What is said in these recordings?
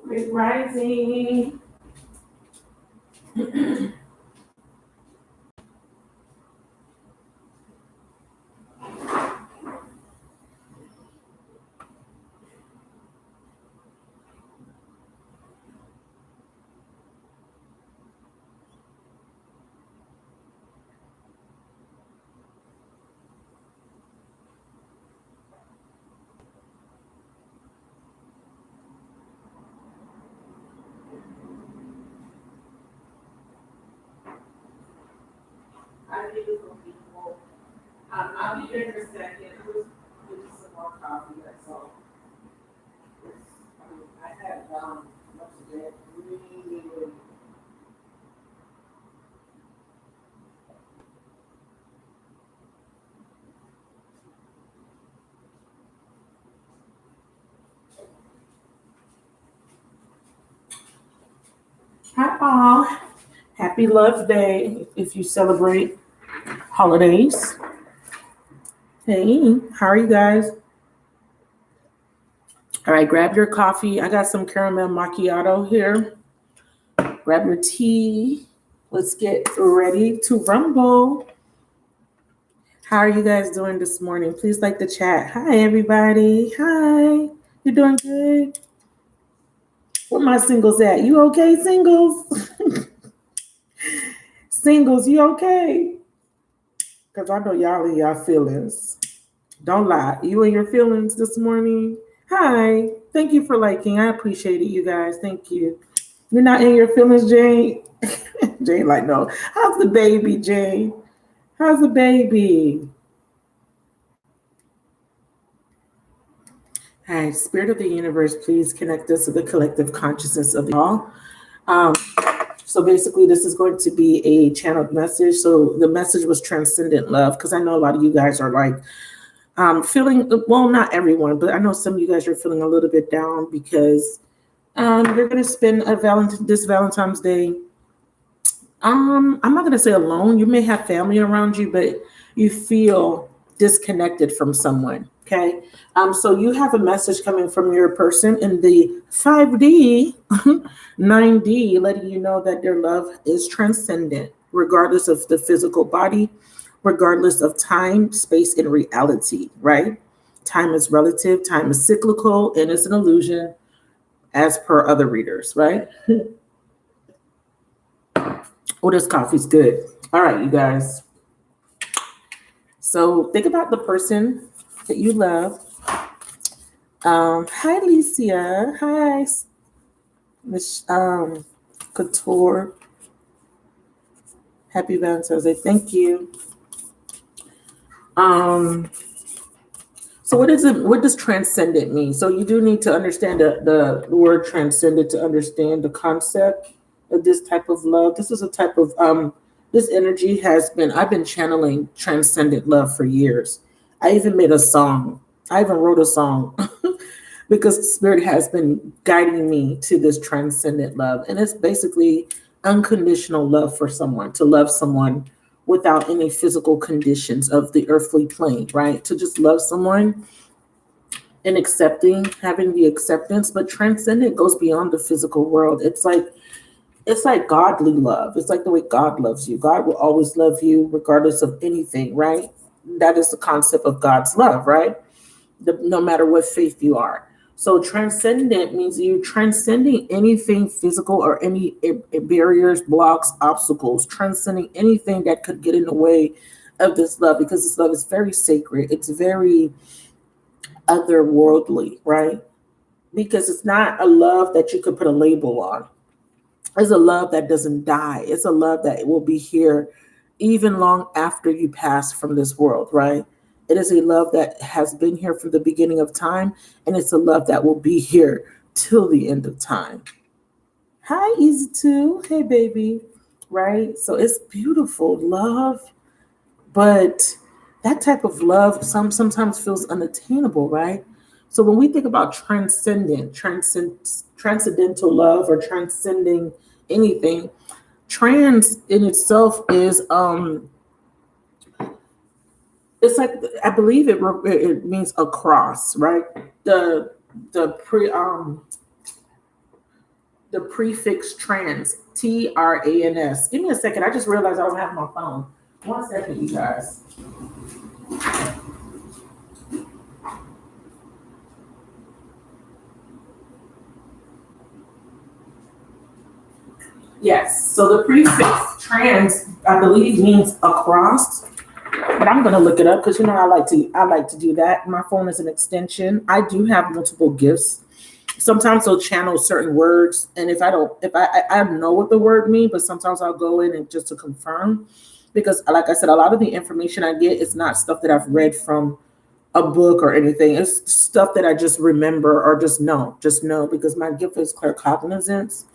Great rising. I'll be here in a second. Just give me some more coffee, that's all. I had much of that really. Hi all. Happy Love Day if you celebrate holidays. Hey, how are you guys? All right, grab your coffee. I got some caramel macchiato here. Grab your tea. Let's get ready to rumble. How are you guys doing this morning? Please like the chat. Hi, everybody. Hi. You doing good? Where my singles at? You okay, singles? Singles, you okay? Because I know y'all in y'all feelings. Don't lie. You in your feelings this morning? Hi. Thank you for liking. I appreciate it, you guys. Thank you. You're not in your feelings, Jane? Jane like, no. How's the baby, Jane? How's the baby? All right, Spirit of the Universe, please connect us to the collective consciousness of all. So basically, this is going to be a channeled message. So the message was transcendent love, because I know a lot of you guys are like feeling, well, not everyone, but I know some of you guys are feeling a little bit down because you're going to spend this Valentine's Day. I'm not going to say alone. You may have family around you, but you feel disconnected from someone. Okay. So you have a message coming from your person in the 5D, 9D, letting you know that their love is transcendent, regardless of the physical body, regardless of time, space, and reality, right? Time is relative, time is cyclical, and it's an illusion as per other readers, right? Oh, this coffee's good. All right, you guys. So think about the person that you love. Hi, Alicia. Hi, Miss Couture. Happy Valentine's Day. Thank you. So what is it? What does transcendent mean? So you do need to understand the word transcendent to understand the concept of this type of love. This is a type of this energy I've been channeling transcendent love for years. I even made a song. I even wrote a song because Spirit has been guiding me to this transcendent love. And it's basically unconditional love for someone, to love someone without any physical conditions of the earthly plane, right? To just love someone and having the acceptance. But transcendent goes beyond the physical world. It's like godly love. It's like the way God loves you. God will always love you regardless of anything, right? That is the concept of God's love, right? No matter what faith you are. So transcendent means you're transcending anything physical or any barriers, blocks, obstacles, transcending anything that could get in the way of this love, because this love is very sacred. It's very otherworldly, right? Because it's not a love that you could put a label on. It's a love that doesn't die. It's a love that will be here even long after you pass from this world, right? It is a love that has been here from the beginning of time, and it's a love that will be here till the end of time. Hi, Easy Too. Hey, baby. Right? So it's beautiful love, but that type of love sometimes feels unattainable, right? So when we think about transcendental love or transcending anything, trans in itself is it's like, I believe it means across, right? The the prefix trans, Trans. Give me a second. I just realized I don't have my phone. 1 second, you guys. Yes. So the prefix trans, I believe, means across. But I'm gonna look it up because I like to do that. My phone is an extension. I do have multiple gifts. Sometimes I'll channel certain words, and if I know what the word means, but sometimes I'll go in and just to confirm, because like I said, a lot of the information I get is not stuff that I've read from a book or anything. It's stuff that I just remember or just know because my gift is claircognizance.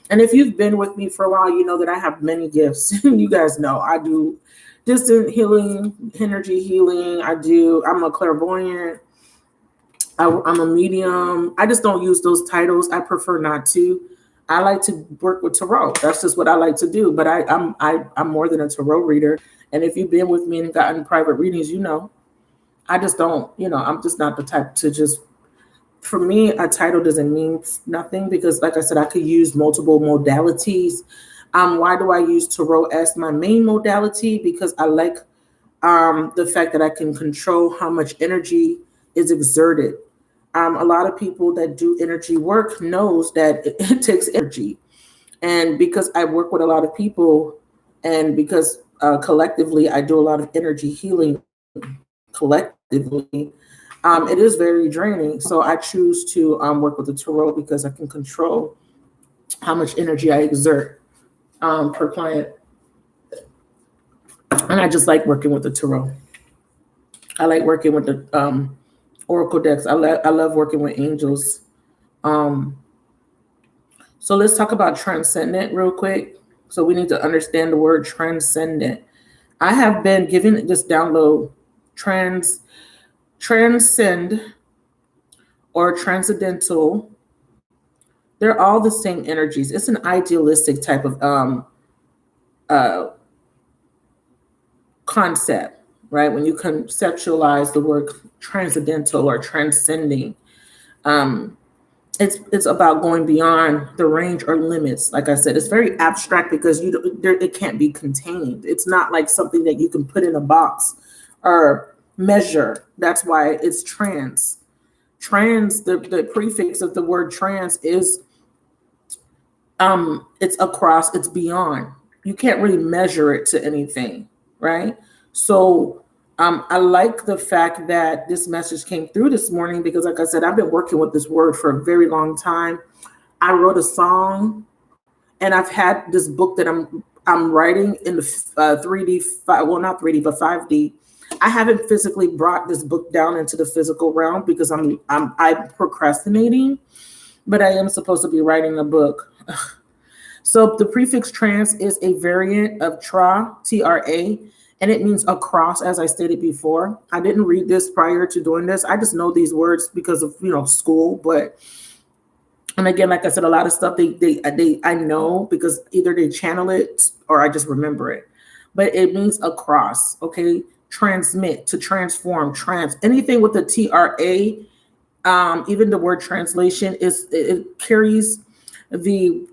And if you've been with me for a while, you know that I have many gifts. You guys know I do distant healing, energy healing. I'm a clairvoyant. I'm a medium. I just don't use those titles. I prefer not to. I like to work with tarot. That's just what I like to do. But I'm more than a tarot reader. And if you've been with me and gotten private readings, I just don't. I'm just not the type to just. For me, a title doesn't mean nothing because, like I said, I could use multiple modalities. Why do I use tarot as my main modality? Because I like the fact that I can control how much energy is exerted. A lot of people that do energy work knows that it takes energy. And because I work with a lot of people and because collectively I do a lot of energy healing collectively, it is very draining. So I choose to work with the tarot because I can control how much energy I exert per client. And I just like working with the tarot. I like working with the oracle decks. I love working with angels. So let's talk about transcendent real quick. So we need to understand the word transcendent. I have been given this download, transcend or transcendental. They're all the same energies. It's an idealistic type of concept, right? When you conceptualize the word transcendental or transcending, it's about going beyond the range or limits. Like I said, it's very abstract because it can't be contained. It's not like something that you can put in a box or measure. That's why it's trans. Trans, the prefix of the word trans is it's across, it's beyond. You can't really measure it to anything, right? So I like the fact that this message came through this morning because, like I said, I've been working with this word for a very long time. I wrote a song, and I've had this book that I'm writing in the 3D, well, not 3D, but 5D. I haven't physically brought this book down into the physical realm because I'm procrastinating, but I am supposed to be writing a book. So the prefix trans is a variant of tra, T-R-A, and it means across, as I stated before. I didn't read this prior to doing this. I just know these words because of, school. And again, like I said, a lot of stuff I know because either they channel it or I just remember it. But it means across, okay? Transmit, to transform, anything with the T-R-A, even the word translation it carries the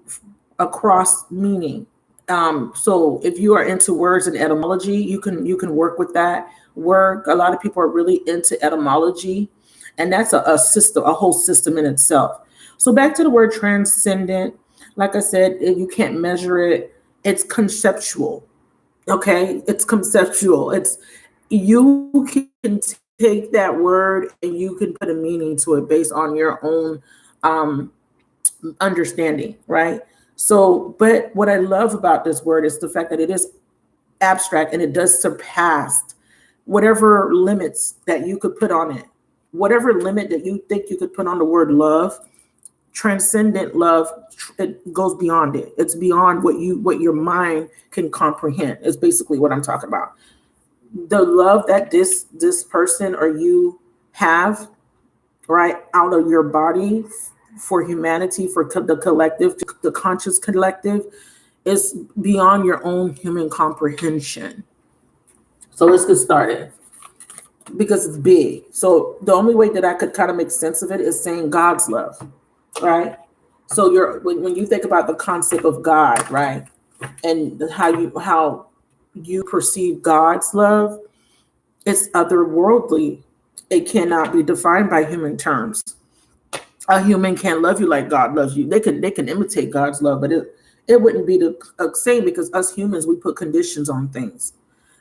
across meaning. So if you are into words and etymology, you can work with that. A lot of people are really into etymology, and that's a system, a whole system in itself. So back to the word transcendent, like I said, you can't measure it. It's conceptual. Okay, it's conceptual. You can take that word and you can put a meaning to it based on your own understanding, right? So, but what I love about this word is the fact that it is abstract and it does surpass whatever limits that you could put on it. Whatever limit that you think you could put on the word love, transcendent love, it goes beyond it. It's beyond what your mind can comprehend. Is basically what I'm talking about. The love that this person or you have, right, out of your body for humanity, for the collective, the conscious collective, is beyond your own human comprehension. So let's get started. because it's big. So the only way that I could kind of make sense of it is saying God's love, right? So when you think about the concept of God, right, and how you perceive God's love, it's otherworldly. It cannot be defined by human terms. A human can't love you like God loves you. They can imitate God's love, but it wouldn't be the same, because us humans, we put conditions on things.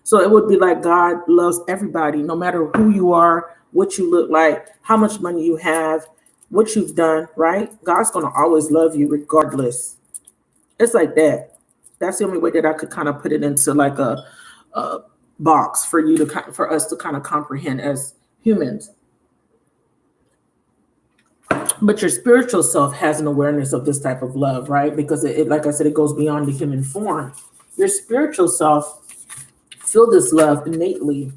So it would be like God loves everybody, no matter who you are, what you look like, how much money you have, what you've done, right? God's going to always love you regardless. It's like that. That's the only way that I could kind of put it into like a box for you to for us to kind of comprehend as humans. But your spiritual self has an awareness of this type of love, right? Because like I said, it goes beyond the human form. Your spiritual self feel this love innately.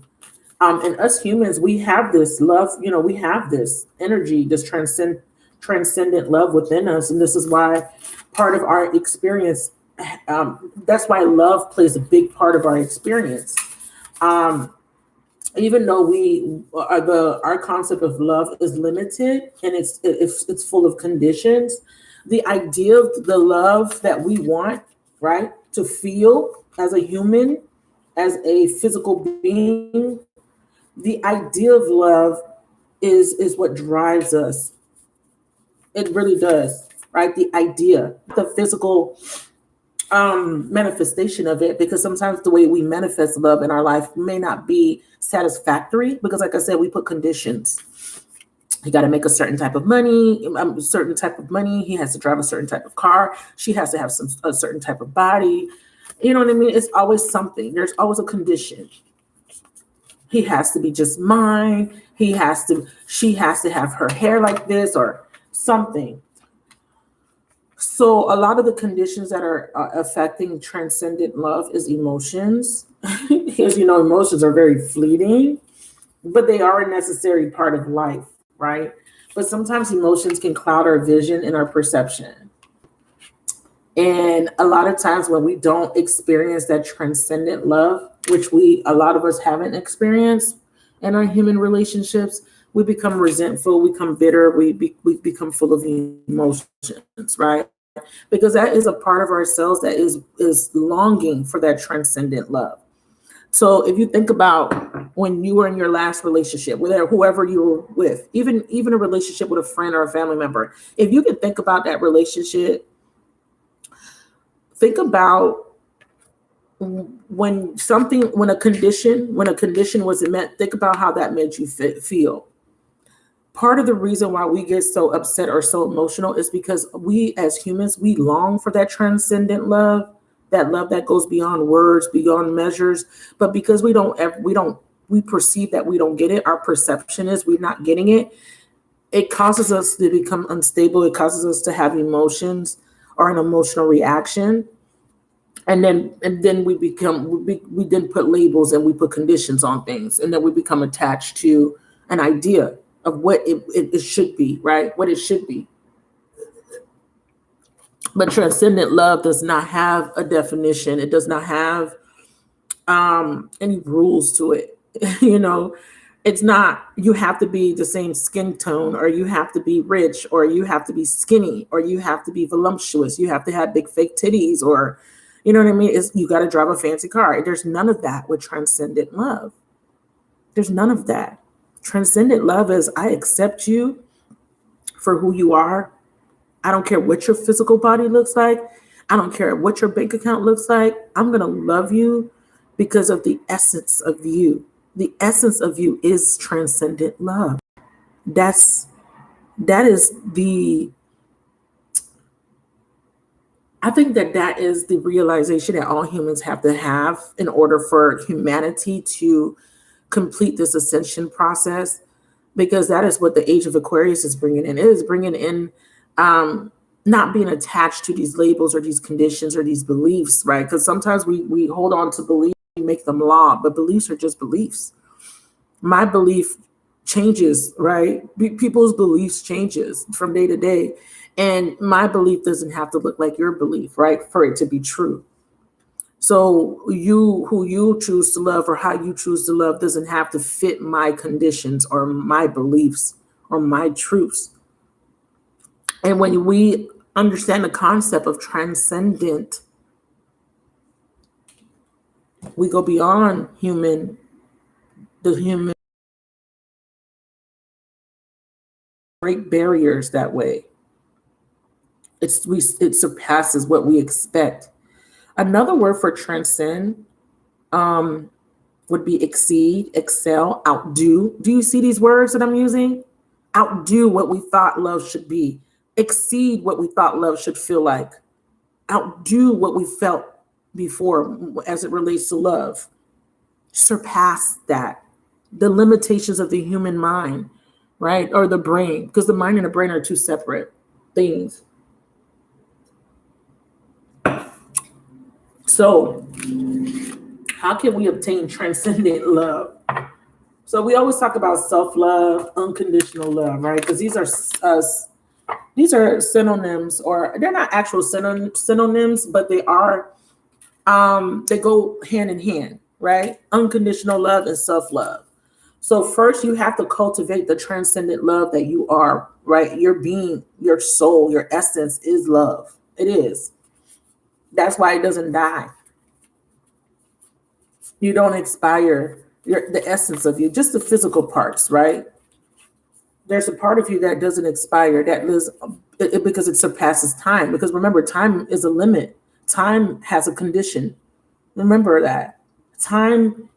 And us humans, we have this love, we have this energy, this transcendent love within us. And this is why part of our experience, that's why love plays a big part of our experience. Even though our concept of love is limited, and it's full of conditions, the idea of the love that we want, right, to feel as a human, as a physical being, the idea of love is what drives us. It really does, right? The idea, the physical manifestation of it, because sometimes the way we manifest love in our life may not be satisfactory, because like I said, we put conditions. You got to make a certain type of money, He has to drive a certain type of car. She has to have a certain type of body. You know what I mean? It's always something. There's always a condition. He has to be just mine. She has to have her hair like this or something. So a lot of the conditions that are affecting transcendent love is emotions. Because, emotions are very fleeting, but they are a necessary part of life, right? But sometimes emotions can cloud our vision and our perception. And a lot of times when we don't experience that transcendent love, which a lot of us haven't experienced in our human relationships, we become resentful, we become bitter, we become full of emotions, right? Because that is a part of ourselves that is longing for that transcendent love. So if you think about when you were in your last relationship, with whoever you were with, even a relationship with a friend or a family member, if you can think about that relationship, think about when a condition was met, think about how that made you feel. Part of the reason why we get so upset or so emotional is because we as humans, we long for that transcendent love, that love that goes beyond words, beyond measures. But because we perceive that we don't get it, our perception is we're not getting it. It causes us to become unstable. It causes us to have emotions or an emotional reaction. And then we then put labels and we put conditions on things, and then we become attached to an idea of what it should be, right? What it should be. But transcendent love does not have a definition. It does not have any rules to it. It's not, you have to be the same skin tone, or you have to be rich, or you have to be skinny, or you have to be voluptuous. You have to have big fake titties, or you know what I mean? You got to drive a fancy car. There's none of that with transcendent love. There's none of that. Transcendent love is, I accept you for who you are. I don't care what your physical body looks like. I don't care what your bank account looks like. I'm going to love you because of the essence of you. The essence of you is transcendent love. That is I think that is the realization that all humans have to have in order for humanity to complete this ascension process, because that is what the age of Aquarius is bringing in. It is bringing in not being attached to these labels or these conditions or these beliefs, right? Because sometimes we hold on to beliefs, we make them law, but beliefs are just beliefs. My belief changes, right? People's beliefs changes from day to day. And my belief doesn't have to look like your belief, right? For it to be true. So who you choose to love or how you choose to love doesn't have to fit my conditions or my beliefs or my truths. And when we understand the concept of transcendent, we go beyond the human, break barriers that way. It surpasses what we expect. Another word for transcend would be exceed, excel, outdo. Do you see these words that I'm using? Outdo what we thought love should be, exceed what we thought love should feel like, outdo what we felt before as it relates to love, surpass that, the limitations of the human mind, right? Or the brain, because the mind and the brain are two separate things. So, how can we obtain transcendent love? So we always talk about self-love, unconditional love, right? Because these are synonyms, or they're not actual synonyms, but they are they go hand in hand, right? Unconditional love and self-love. So first you have to cultivate the transcendent love that you are, right? Your being, your soul, your essence is love. It is. That's why it doesn't die. You don't expire. The essence of you, just the physical parts, right? There's a part of you that doesn't expire, that lives because it surpasses time. Because remember, time is a limit. Time has a condition. Remember that. Time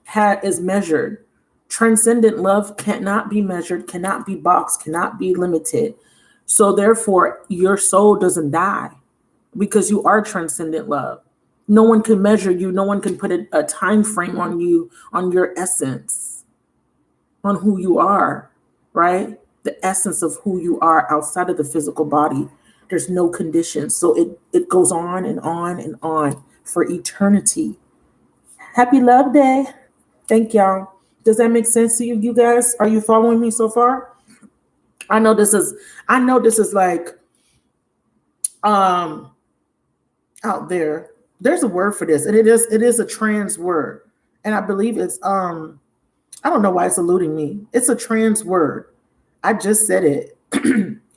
is measured. Transcendent love cannot be measured, cannot be boxed, cannot be limited. So therefore, your soul doesn't die because you are transcendent love. No one can measure you. No one can put a time frame on you, on your essence, on who you are, right? The essence of who you are outside of the physical body. There's no conditions. So it goes on and on and on for eternity. Happy Love Day. Thank y'all. Does that make sense to you guys? Are you following me so far? I know this is like out there. There's a word for this, and it is a trans word. And I believe it's I don't know why it's eluding me. It's a trans word. I just said it.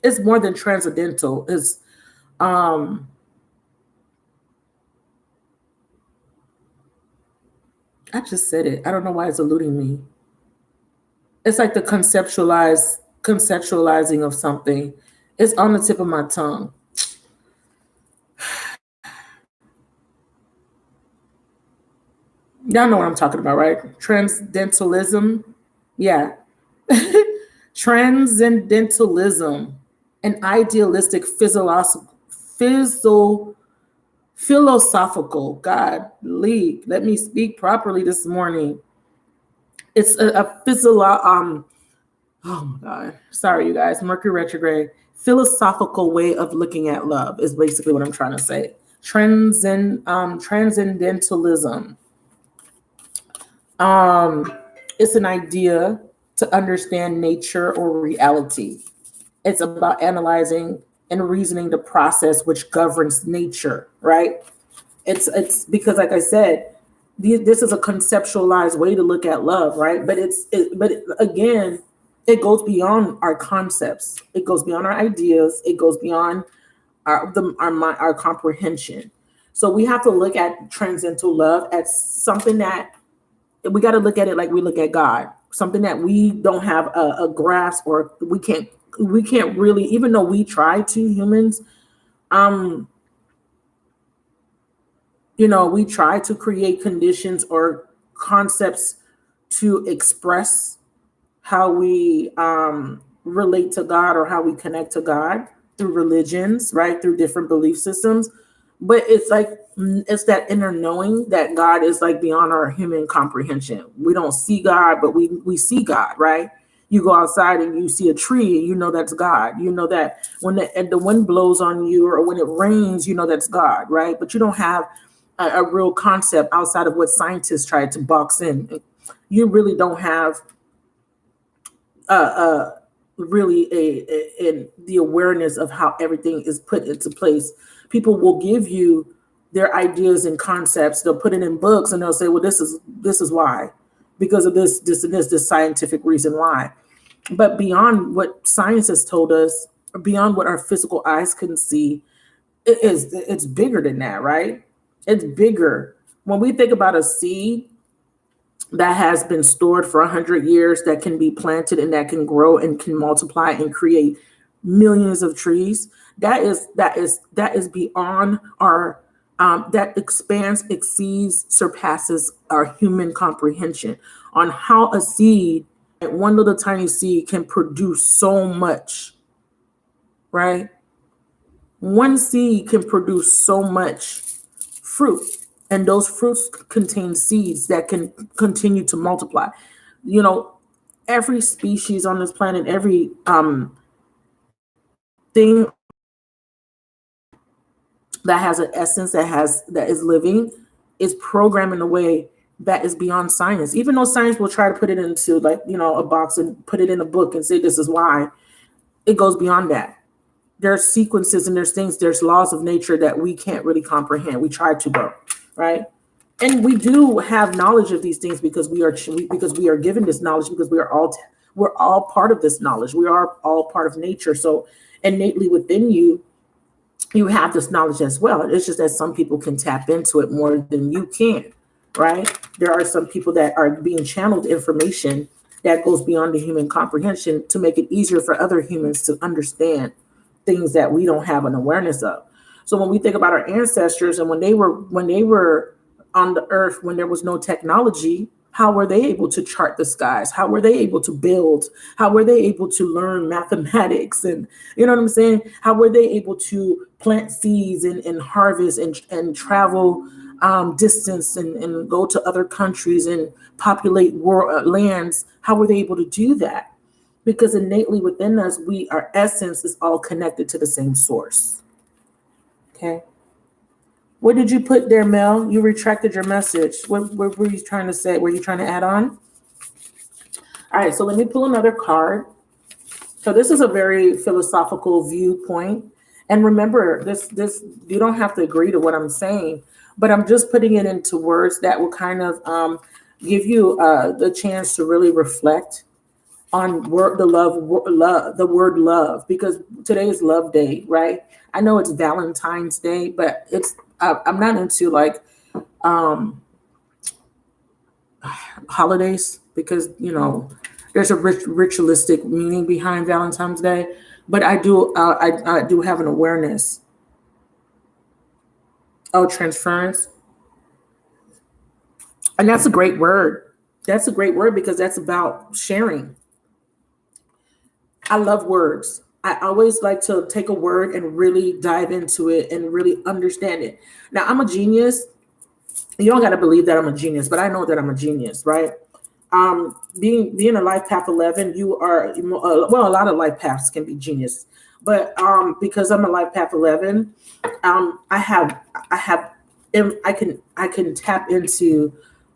It's more than transcendental. It's I just said it. I don't know why it's eluding me. It's like the conceptualizing of something. It's on the tip of my tongue. Y'all know what I'm talking about, right? Transcendentalism. Yeah. Transcendentalism, an idealistic philosophical, God, let me speak properly this morning. It's a oh my God, sorry you guys, Mercury retrograde, philosophical way of looking at love is basically what I'm trying to say. Transcendentalism. It's an idea to understand nature or reality. It's about analyzing and reasoning the process which governs nature, right? It's because, like I said, this is a conceptualized way to look at love, right? But again, it goes beyond our concepts. It goes beyond our ideas. It goes beyond our comprehension. So we have to look at transcendental love as something that we got to look at it like we look at God, something that we don't have a grasp, or we can't really, even though we try to, humans, we try to create conditions or concepts to express how we relate to God or how we connect to God through religions, right? Through different belief systems. But it's that inner knowing that God is like beyond our human comprehension. We don't see God, but we see God, right? You go outside and you see a tree, you know that's God. You know that when the wind blows on you, or when it rains, you know that's God, right? But you don't have a real concept outside of what scientists tried to box in. You really don't have really the awareness of how everything is put into place. People will give you their ideas and concepts. They'll put it in books and they'll say, well, this is why, because of this and this scientific reason why. But beyond what science has told us, or beyond what our physical eyes can see, it's bigger than that, right? It's bigger. When we think about a seed that has been stored for 100 years, that can be planted and that can grow and can multiply and create millions of trees, that is beyond our that expands, exceeds, surpasses our human comprehension on how a seed, one little tiny seed, can produce so much, right? One seed can produce so much fruit, and those fruits contain seeds that can continue to multiply. You know, every species on this planet, every thing that has an essence, that is living, is programmed in a way that is beyond science. Even though science will try to put it into, like, a box and put it in a book and say this is why, it goes beyond that. There's sequences and there's laws of nature that we can't really comprehend. We try to, go right, and we do have knowledge of these things because we are given this knowledge, because we're all part of this knowledge. We are all part of nature. So innately within you have this knowledge as well. It's just that some people can tap into it more than you can, right? There are some people that are being channeled information that goes beyond the human comprehension to make it easier for other humans to understand things that we don't have an awareness of. So when we think about our ancestors, and when they were on the earth, when there was no technology, how were they able to chart the skies? How were they able to build? How were they able to learn mathematics? And you know what I'm saying? How were they able to plant seeds and harvest and travel distance and go to other countries and populate lands? How were they able to do that? Because innately within us, our essence is all connected to the same source. Okay. What did you put there, Mel? You retracted your message. What were you trying to say? Were you trying to add on? All right, so let me pull another card. So this is a very philosophical viewpoint. And remember, this you don't have to agree to what I'm saying, but I'm just putting it into words that will kind of give you the chance to really reflect on the word love, because today is Love Day, right? I know it's Valentine's Day, but I'm not into like holidays, because there's a ritualistic meaning behind Valentine's Day, but I do have an awareness. Oh, transference. And that's a great word. That's a great word, because that's about sharing. I love words. I always like to take a word and really dive into it and really understand it. Now, I'm a genius. You don't got to believe that I'm a genius, but I know that I'm a genius, right? Being a life path 11, you are, well, a lot of life paths can be genius, but because I'm a life path 11, I can tap into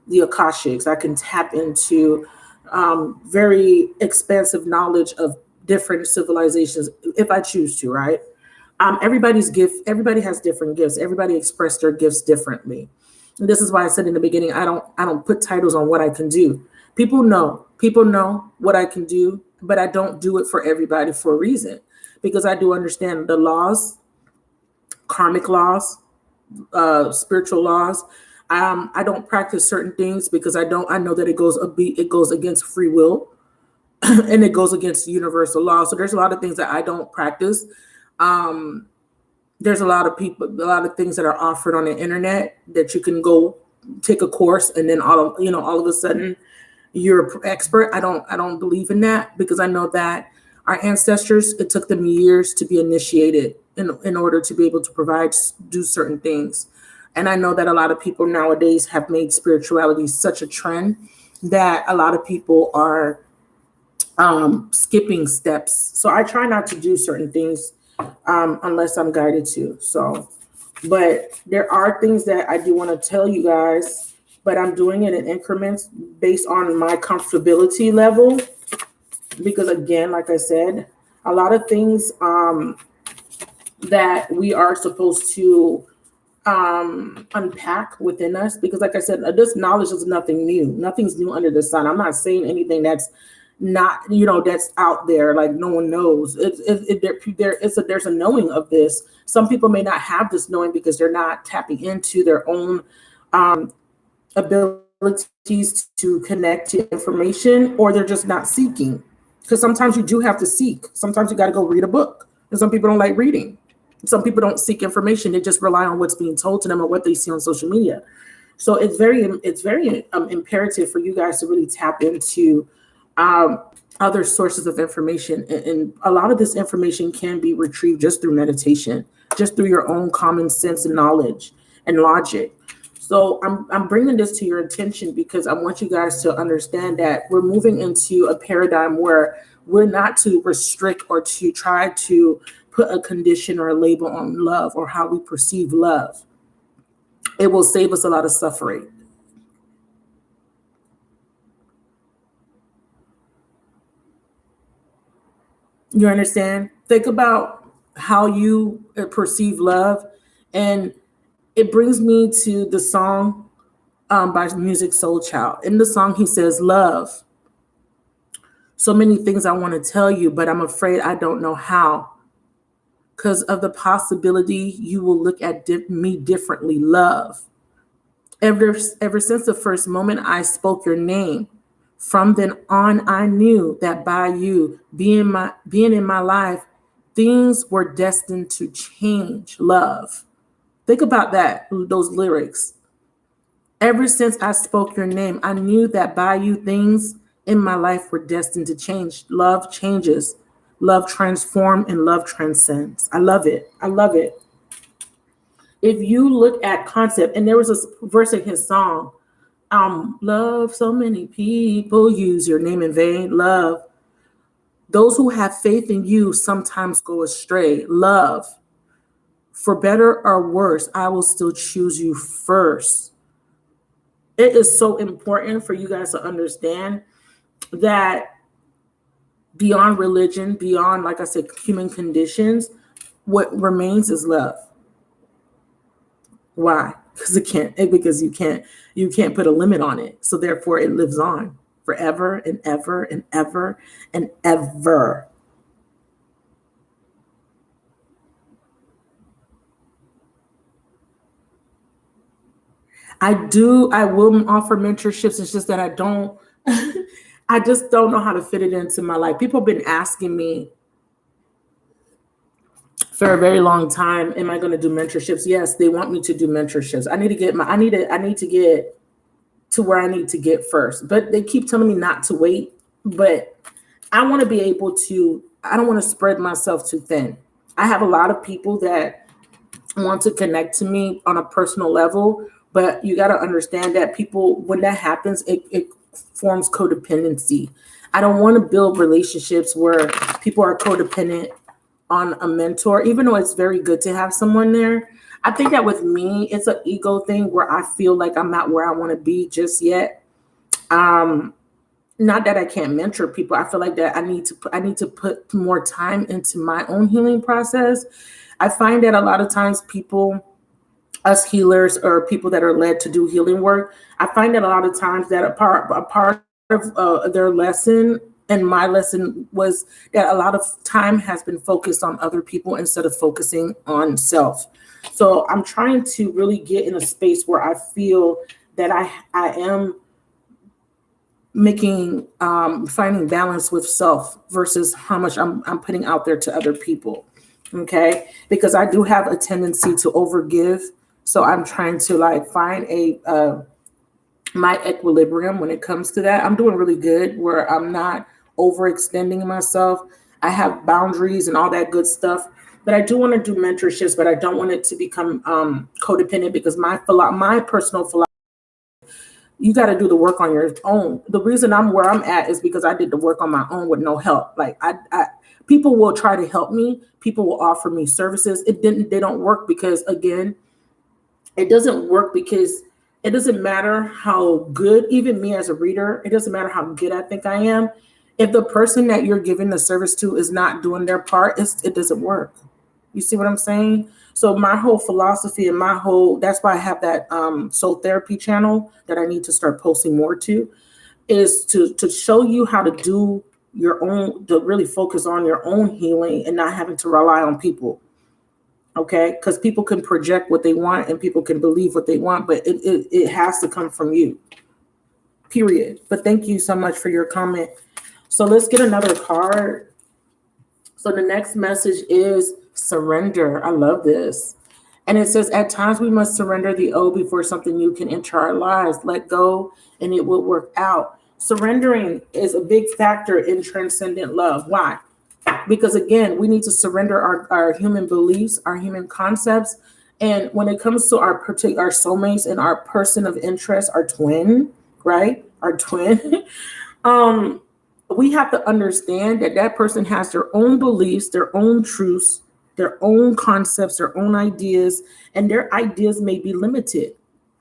the Akashics. I can tap into very expansive knowledge of different civilizations if I choose to, right? Everybody has different gifts. Everybody express their gifts differently. And this is why I said in the beginning, I don't put titles on what I can do. People know what I can do, but I don't do it for everybody for a reason, because I do understand the laws, karmic laws, spiritual laws. I don't practice certain things because I know that it goes against free will and it goes against universal law. So there's a lot of things that I don't practice. There's a lot of things that are offered on the internet that you can go take a course and then all of a sudden you're an expert. I don't believe in that, because I know that our ancestors, it took them years to be initiated in order to be able to do certain things. And I know that a lot of people nowadays have made spirituality such a trend that a lot of people are skipping steps. So I try not to do certain things unless I'm guided to. So, but there are things that I do want to tell you guys, but I'm doing it in increments based on my comfortability level. Because again, like I said, a lot of things that we are supposed to unpack within us, because like I said, this knowledge is nothing new. Nothing's new under the sun. I'm not saying anything that's not, that's out there, like no one knows. There's a knowing of this. Some people may not have this knowing because they're not tapping into their own abilities to connect to information, or they're just not seeking. Because sometimes you do have to seek. Sometimes you got to go read a book, and some people don't like reading. Some people don't seek information. They just rely on what's being told to them or what they see on social media. So it's very imperative for you guys to really tap into other sources of information. And a lot of this information can be retrieved just through meditation, just through your own common sense and knowledge and logic. So I'm bringing this to your attention because I want you guys to understand that we're moving into a paradigm where we're not to restrict or to try to put a condition or a label on love or how we perceive love. It will save us a lot of suffering. You understand? Think about how you perceive love. And it brings me to the song by Music Soul Child. In the song, he says, love. So many things I want to tell you, but I'm afraid I don't know how. Because of the possibility you will look at me differently, love. Ever since the first moment I spoke your name, from then on, I knew that by you being in my life, things were destined to change, love. Think about that, those lyrics. Ever since I spoke your name, I knew that by you, things in my life were destined to change. Love changes, love transforms, and love transcends. I love it. I love it. If you look at concept, and there was a verse in his song, love, so many people use your name in vain. Love, those who have faith in you sometimes go astray. Love, for better or worse, I will still choose you first. It is so important for you guys to understand that beyond religion, beyond, like I said, human conditions, what remains is love. Why? Because you can't put a limit on it. So therefore it lives on forever and ever and ever and ever. I will offer mentorships. It's just that I just don't know how to fit it into my life. People have been asking me for a very long time, am I going to do mentorships? Yes, they want me to do mentorships. I need to get to where I need to get first. But they keep telling me not to wait. But I want to be able to, I don't want to spread myself too thin. I have a lot of people that want to connect to me on a personal level, but you got to understand that people, when that happens, it forms codependency. I don't want to build relationships where people are codependent on a mentor, even though it's very good to have someone there. I think that with me, it's an ego thing where I feel like I'm not where I want to be just yet. Not that I can't mentor people. I feel like that I need to put more time into my own healing process. I find that a lot of times us healers or people that are led to do healing work, I find that a lot of times that a part of their lesson and my lesson was that a lot of time has been focused on other people instead of focusing on self. So I'm trying to really get in a space where I feel that I am finding balance with self versus how much I'm putting out there to other people. Okay, because I do have a tendency to overgive. So I'm trying to find my equilibrium when it comes to that. I'm doing really good where I'm not overextending myself. I have boundaries and all that good stuff. But I do want to do mentorships, but I don't want it to become codependent because my personal philosophy, you got to do the work on your own. The reason I'm where I'm at is because I did the work on my own with no help. People will try to help me. People will offer me services. They don't work because, again, it doesn't work because it doesn't matter how good, even me as a reader, it doesn't matter how good I think I am. If the person that you're giving the service to is not doing their part, it doesn't work. You see what I'm saying? So my whole philosophy and that's why I have that soul therapy channel that I need to start posting more to, is to show you how to do your own, to really focus on your own healing and not having to rely on people. Okay? Because people can project what they want and people can believe what they want, but it has to come from you. Period. But thank you so much for your comment. So let's get another card. So the next message is surrender. I love this. And it says, at times we must surrender the old before something new can enter our lives. Let go and it will work out. Surrendering is a big factor in transcendent love. Why? Because again, we need to surrender our human beliefs, our human concepts. And when it comes to our soulmates and our person of interest, our twin, right? Our twin, we have to understand that that person has their own beliefs, their own truths, their own concepts, their own ideas, and their ideas may be limited,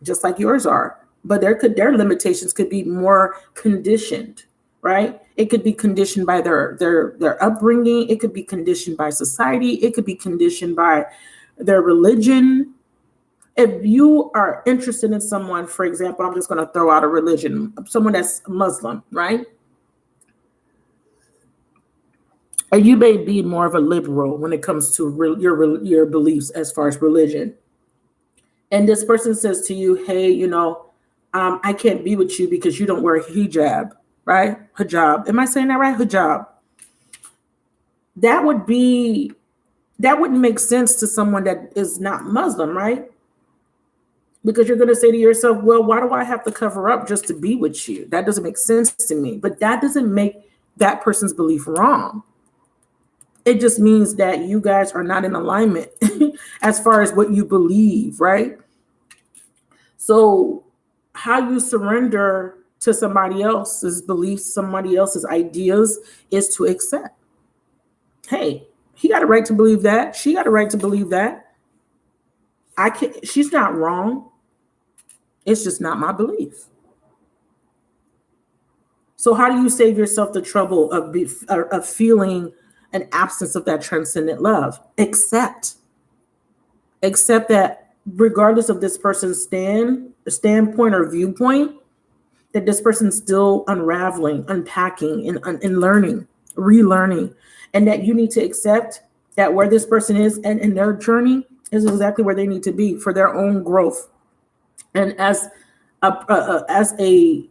just like yours are. But their limitations could be more conditioned, right? It could be conditioned by their upbringing. It could be conditioned by society. It could be conditioned by their religion. If you are interested in someone, for example, I'm just going to throw out a religion, someone that's Muslim, right? And you may be more of a liberal when it comes to your beliefs as far as religion. And this person says to you, hey, I can't be with you because you don't wear hijab, right? Hijab. Am I saying that right? Hijab. That wouldn't make sense to someone that is not Muslim, right? Because you're going to say to yourself, well, why do I have to cover up just to be with you? That doesn't make sense to me. But that doesn't make that person's belief wrong. It just means that you guys are not in alignment as far as what you believe, right? So how you surrender to somebody else's beliefs, somebody else's ideas, is to accept. Hey, he got a right to believe that. She got a right to believe that. She's not wrong. It's just not my belief. So how do you save yourself the trouble of feeling an absence of that transcendent love? Accept that regardless of this person's standpoint or viewpoint, that this person's still unraveling, unpacking, and learning, relearning, and that you need to accept that where this person is and in their journey is exactly where they need to be for their own growth. And as a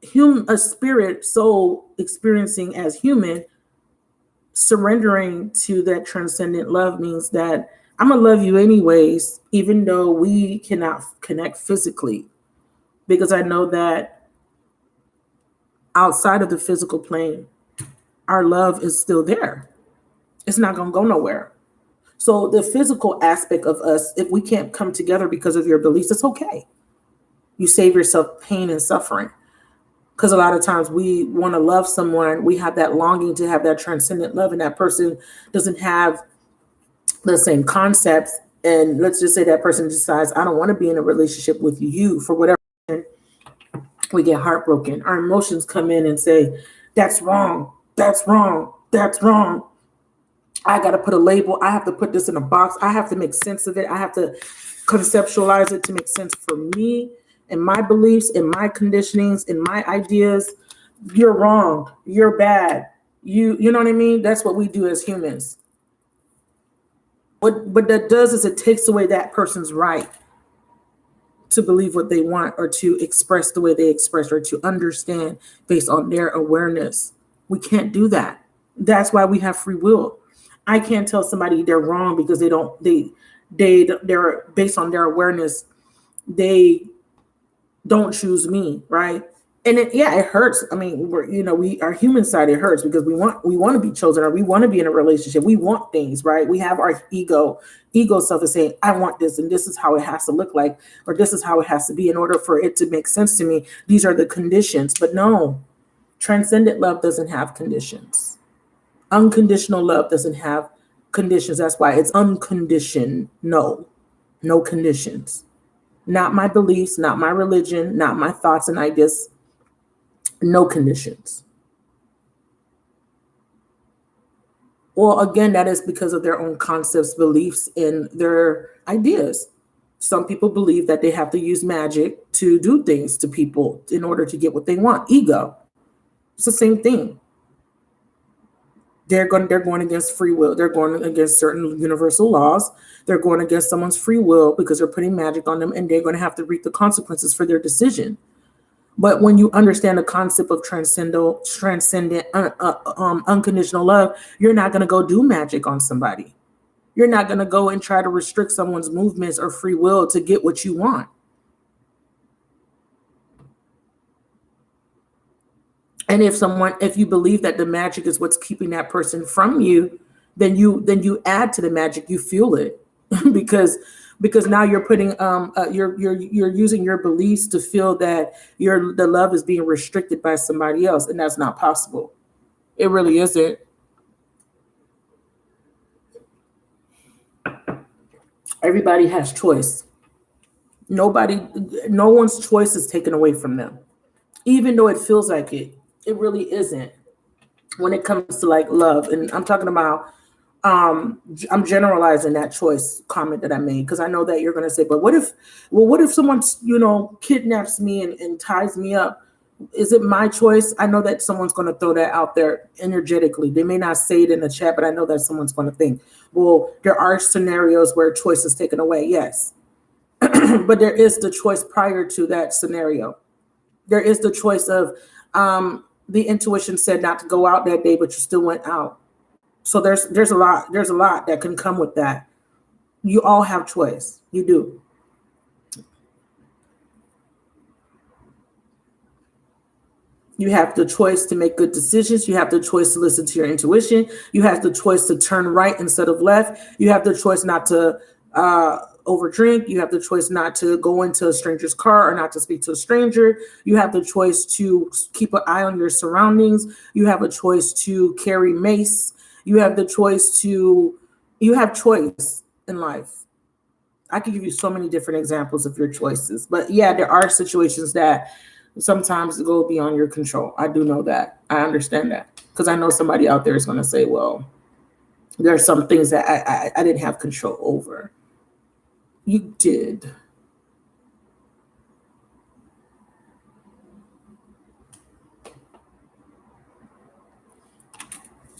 human, a spirit, soul experiencing as human, surrendering to that transcendent love means that I'm gonna love you anyways, even though we cannot connect physically, because I know that outside of the physical plane, our love is still there. It's not gonna go nowhere. So the physical aspect of us, if we can't come together because of your beliefs, it's okay. You save yourself pain and suffering. Because a lot of times we want to love someone, we have that longing to have that transcendent love, and that person doesn't have the same concepts. And let's just say that person decides, I don't want to be in a relationship with you for whatever reason. We get heartbroken. Our emotions come in and say, that's wrong, that's wrong, that's wrong. I got to put a label. I have to put this in a box. I have to make sense of it. I have to conceptualize it to make sense for me and my beliefs and my conditionings and my ideas. You're wrong. You're bad. You know what I mean? That's what we do as humans. What that does is it takes away that person's right to believe what they want or to express the way they express or to understand based on their awareness. We can't do that. That's why we have free will. I can't tell somebody they're wrong because they're based on their awareness. They don't choose me, right? And it hurts. I mean, our human side, it hurts because we want to be chosen, or we want to be in a relationship. We want things, right? We have our ego self is saying, I want this, and this is how it has to look like, or this is how it has to be in order for it to make sense to me. These are the conditions. But no, transcendent love doesn't have conditions. Unconditional love doesn't have conditions. That's why it's unconditioned. No conditions. Not my beliefs, not my religion, not my thoughts and ideas. No conditions. Well, again, that is because of their own concepts, beliefs, and their ideas. Some people believe that they have to use magic to do things to people in order to get what they want. Ego. It's the same thing. They're going against free will. They're going against certain universal laws. They're going against someone's free will because they're putting magic on them, and they're going to have to reap the consequences for their decision. But when you understand the concept of transcendent, unconditional love, you're not going to go do magic on somebody. You're not going to go and try to restrict someone's movements or free will to get what you want. And if you believe that the magic is what's keeping that person from you, then you add to the magic. You fuel it because now you're putting you're using your beliefs to feel that the love is being restricted by somebody else, and that's not possible. It really isn't. Everybody has choice. No one's choice is taken away from them, even though it feels like it. It really isn't when it comes to like love. And I'm talking about, I'm generalizing that choice comment that I made, because I know that you're going to say, but what if someone, kidnaps me and ties me up? Is it my choice? I know that someone's going to throw that out there energetically. They may not say it in the chat, but I know that someone's going to think, well, there are scenarios where choice is taken away. Yes. But there is the choice prior to that scenario. There is the choice of, the intuition said not to go out that day, but you still went out. So there's a lot that can come with that. You all have choice. You do. You have the choice to make good decisions. You have the choice to listen to your intuition. You have the choice to turn right instead of left. You have the choice not to overdrink. You have the choice not to go into a stranger's car or not to speak to a stranger. You have the choice to keep an eye on your surroundings. You have a choice to carry mace. You have the choice you have choice in life. I could give you so many different examples of your choices, but yeah, there are situations that sometimes go beyond your control. I do know that. I understand that, because I know somebody out there is going to say, well, there are some things that I didn't have control over. You did.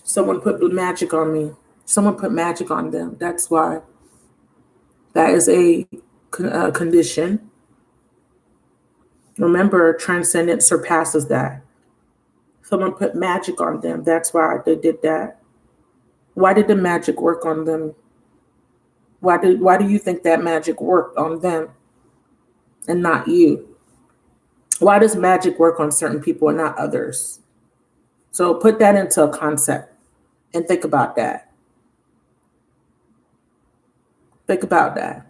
Someone put magic on me. Someone put magic on them. That's why. That is a condition. Remember, Transcendent surpasses that. Someone put magic on them. That's why they did that. Why did the magic work on them? Why do you think that magic worked on them and not you? Why does magic work on certain people and not others? So put that into a concept and think about that. Think about that.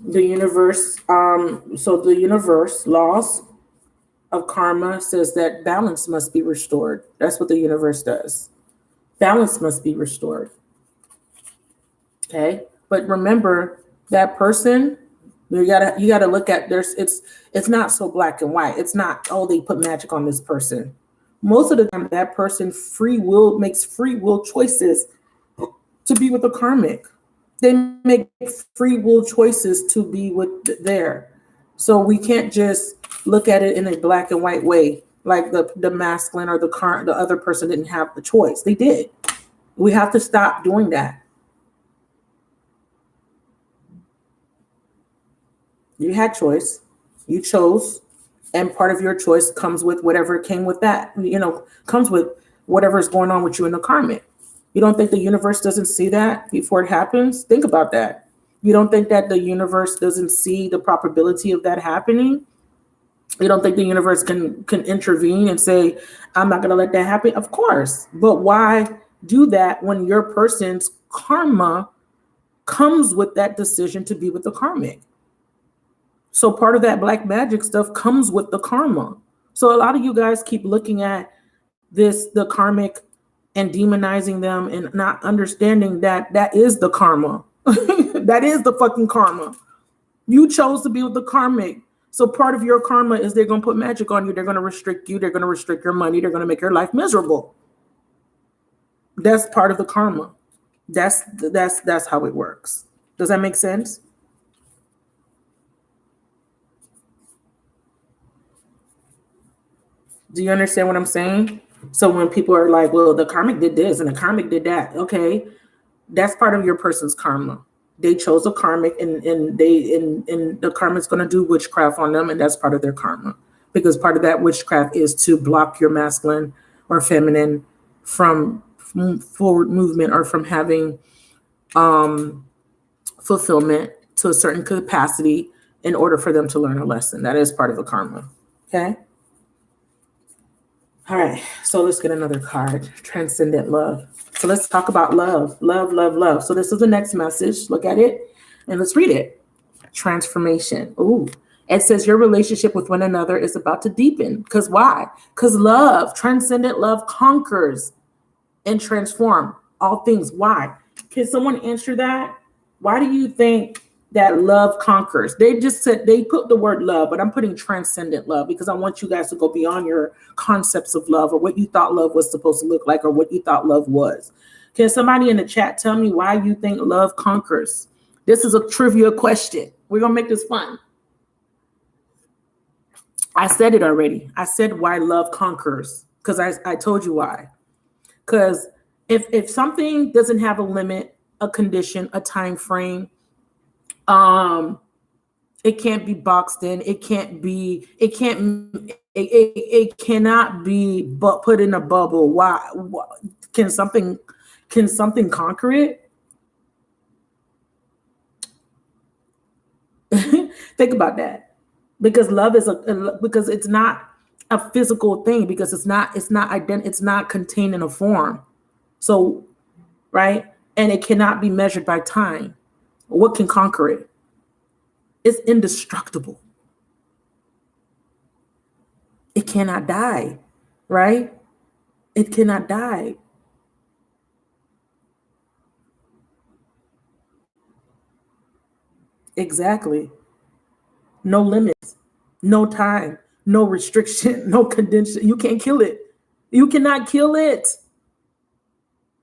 The universe, the universe laws of karma says that balance must be restored. That's what the universe does. Balance must be restored. Okay, but remember that person. You gotta look at it's not so black and white. It's not, oh, they put magic on this person. Most of the time, that person makes free will choices to be with the karmic. They make free will choices to be with there. So we can't just look at it in a black and white way, like the masculine or the other person didn't have the choice. They did. We have to stop doing that. You had choice. You chose. And part of your choice comes with whatever came with that, comes with whatever's going on with you in the karmic. You don't think the universe doesn't see that before it happens? Think about that. You don't think that the universe doesn't see the probability of that happening? You don't think the universe can intervene and say, I'm not going to let that happen? Of course. But why do that when your person's karma comes with that decision to be with the karmic? So part of that black magic stuff comes with the karma. So a lot of you guys keep looking at the karmic and demonizing them and not understanding that is the karma. That is the fucking karma. You chose to be with the karmic. So part of your karma is they're going to put magic on you. They're going to restrict you. They're going to restrict your money. They're going to make your life miserable. That's part of the karma. That's how it works. Does that make sense? Do you understand what I'm saying? So when people are like, well, the karmic did this and the karmic did that. Okay. That's part of your person's karma. They chose a karmic and the karmic's going to do witchcraft on them. And that's part of their karma, because part of that witchcraft is to block your masculine or feminine from forward movement or from having fulfillment to a certain capacity in order for them to learn a lesson. That is part of the karma. Okay. All right. So let's get another card. Transcendent love. So let's talk about love. Love, love, love. So this is the next message. Look at it and let's read it. Transformation. Ooh. It says your relationship with one another is about to deepen. Because why? Because love, transcendent love, conquers and transform all things. Why? Can someone answer that? Why do you think that love conquers? They just said, they put the word love, but I'm putting transcendent love because I want you guys to go beyond your concepts of love or what you thought love was supposed to look like or what you thought love was. Can somebody in the chat tell me why you think love conquers? This is a trivia question. We're going to make this fun. I said it already. I said why love conquers because I told you why. Because if something doesn't have a limit, a condition, a time frame, it can't be boxed in. It cannot be put in a bubble. Why? Can something conquer it? Think about that. Because love is because it's not a physical thing, because it's not contained in a form. So, right? And it cannot be measured by time. What can conquer it? It's indestructible. It cannot die, right? It cannot die. Exactly. No limits, no time, no restriction, no condition. You can't kill it. You cannot kill it.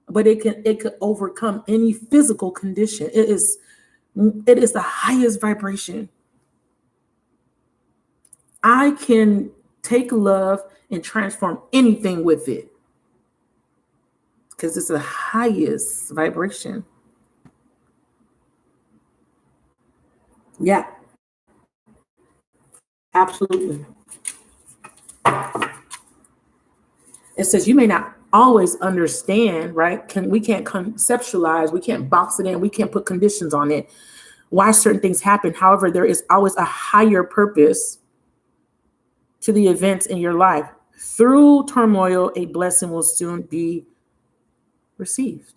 But it could overcome any physical condition. It is the highest vibration. I can take love and transform anything with it because it's the highest vibration. Yeah, absolutely. It says you may not always understand, right? We can't conceptualize, we can't box it in, we can't put conditions on it, why certain things happen. However, there is always a higher purpose to the events in your life. Through turmoil, a blessing will soon be received.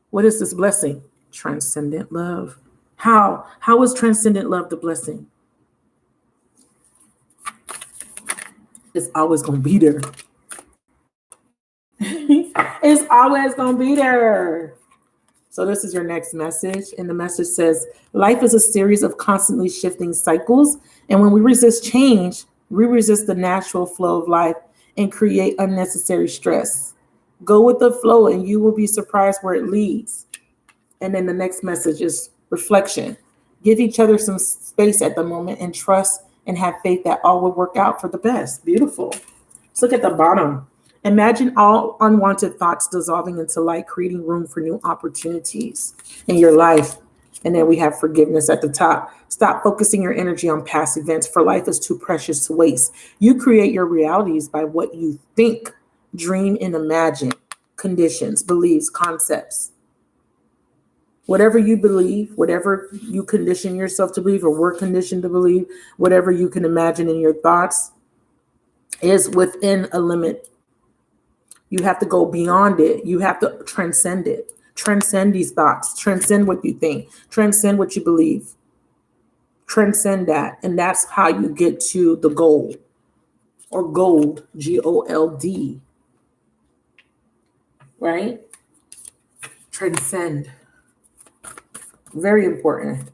What is this blessing? Transcendent love. How is transcendent love the blessing? It's always going to be there. It's always going to be there. So this is your next message. And the message says, life is a series of constantly shifting cycles. And when we resist change, we resist the natural flow of life and create unnecessary stress. Go with the flow and you will be surprised where it leads. And then the next message is reflection. Give each other some space at the moment and trust and have faith that all will work out for the best. Beautiful. Let's look at the bottom. Imagine all unwanted thoughts dissolving into light, creating room for new opportunities in your life. And then we have forgiveness at the top. Stop focusing your energy on past events, for life is too precious to waste. You create your realities by what you think, dream, and imagine. Conditions, beliefs, concepts. Whatever you believe, whatever you condition yourself to believe or were conditioned to believe, whatever you can imagine in your thoughts is within a limit. You have to go beyond it. You have to transcend it. Transcend these thoughts. Transcend what you think. Transcend what you believe. Transcend that. And that's how you get to the goal, or gold, GOLD. Right? Transcend. Very important.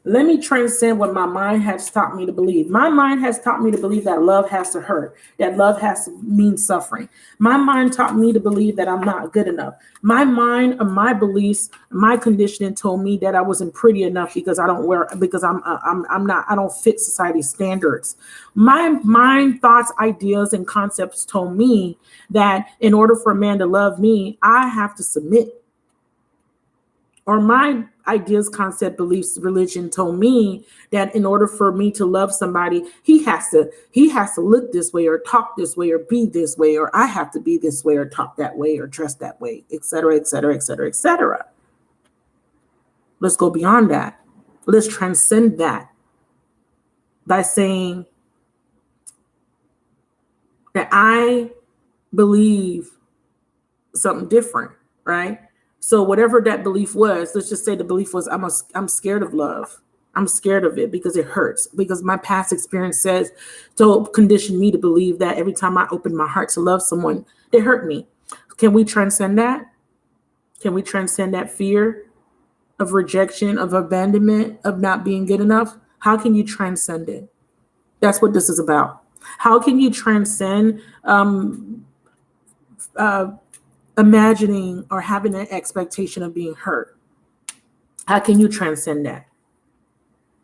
Let me transcend what my mind has taught me to believe. My mind has taught me to believe that love has to hurt, that love has to mean suffering. My mind taught me to believe that I'm not good enough. My mind, my beliefs, my conditioning told me that I wasn't pretty enough because I don't wear, because I'm not, I don't fit society's standards. My mind, thoughts, ideas, and concepts told me that in order for a man to love me, I have to submit. Or my ideas, concept, beliefs, religion told me that in order for me to love somebody, he has to look this way or talk this way or be this way, or I have to be this way or talk that way or dress that way, etc., etc., etc., etc. Let's go beyond that. Let's transcend that by saying that I believe something different, right? So whatever that belief was, let's just say the belief was I'm scared of love. I'm scared of it because it hurts, because my past experience says to condition me to believe that every time I open my heart to love someone, they hurt me. Can we transcend that? Can we transcend that fear of rejection, of abandonment, of not being good enough? How can you transcend it? That's what this is about. How can you transcend imagining or having an expectation of being hurt? How can you transcend that?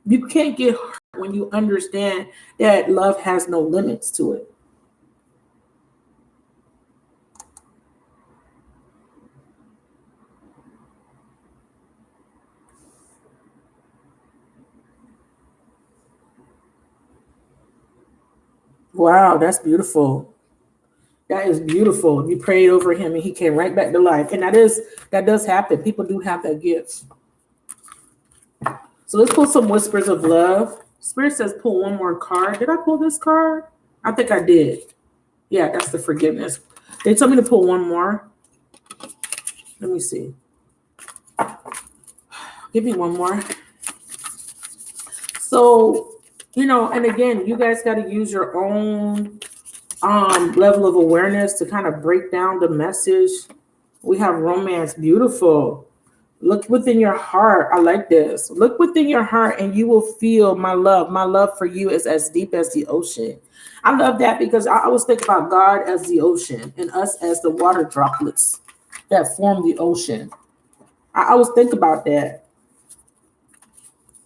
You can't get hurt when you understand that love has no limits to it. Wow, that's beautiful. That is beautiful. You prayed over him and he came right back to life. And that does happen. People do have that gift. So let's pull some whispers of love. Spirit says pull one more card. Did I pull this card? I think I did. Yeah, that's the forgiveness. They told me to pull one more. Let me see. Give me one more. So, and again, you guys got to use your own level of awareness to kind of break down the message. We have romance, beautiful. Look within your heart. I like this. Look within your heart and you will feel my love. My love for you is as deep as the ocean. I love that because I always think about God as the ocean and us as the water droplets that form the ocean. I always think about that.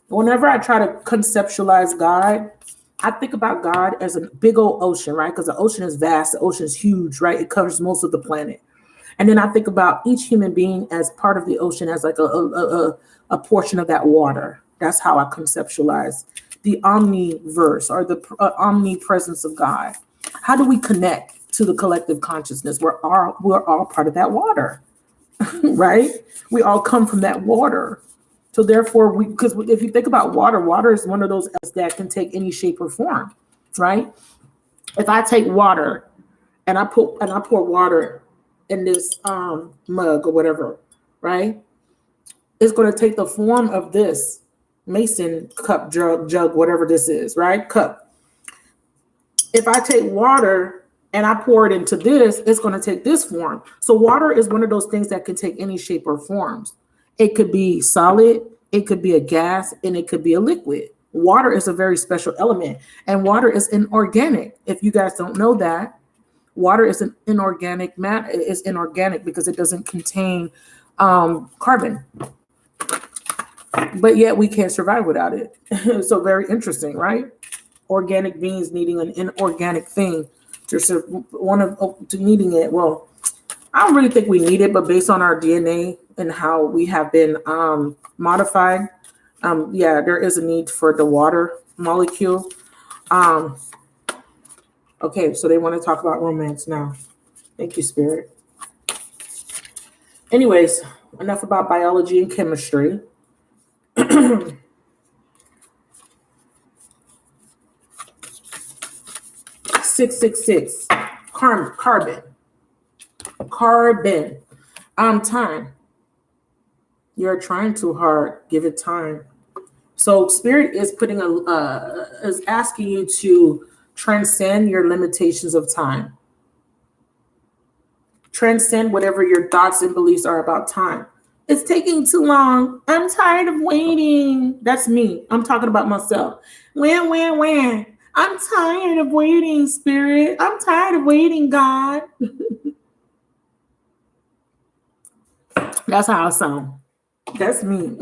Whenever I try to conceptualize God, I think about God as a big old ocean, right? Because the ocean is vast, the ocean is huge, right? It covers most of the planet. And then I think about each human being as part of the ocean, as like a portion of that water. That's how I conceptualize the omniverse or the omnipresence of God. How do we connect to the collective consciousness? We're all part of that water, right? We all come from that water. So therefore, because if you think about water, water is one of those that can take any shape or form, right? If I take water and I pour water in this mug or whatever, right? It's going to take the form of this mason cup, jug, whatever this is, right? Cup. If I take water and I pour it into this, it's going to take this form. So water is one of those things that can take any shape or forms. It could be solid, it could be a gas, and it could be a liquid. Water is a very special element, and water is inorganic. If you guys don't know that, water is an inorganic matter. It's inorganic because it doesn't contain carbon, but yet we can't survive without it. So very interesting, right? Organic beings needing an inorganic thing to needing it. Well, I don't really think we need it, but based on our DNA and how we have been modified, yeah, there is a need for the water molecule. Okay, so they want to talk about romance now. Thank you, Spirit. Anyways, enough about biology and chemistry. 666. Carbon. Time. You're trying too hard. Give it time. So Spirit is is asking you to transcend your limitations of time. Transcend whatever your thoughts and beliefs are about time. It's taking too long. I'm tired of waiting. That's me. I'm talking about myself. When? I'm tired of waiting, Spirit. I'm tired of waiting, God. That's how I sound. That's me.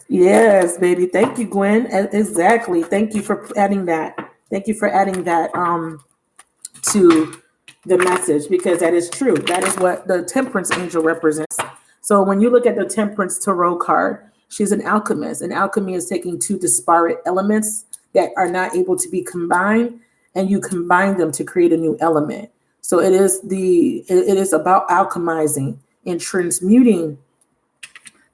Yes, baby. Thank you, Gwen. Exactly. Thank you for adding that. Thank you for adding that to the message, because that is true. That is what the Temperance angel represents. So when you look at the Temperance tarot card, she's an alchemist. And alchemy is taking two disparate elements that are not able to be combined, and you combine them to create a new element. So it is about alchemizing and transmuting,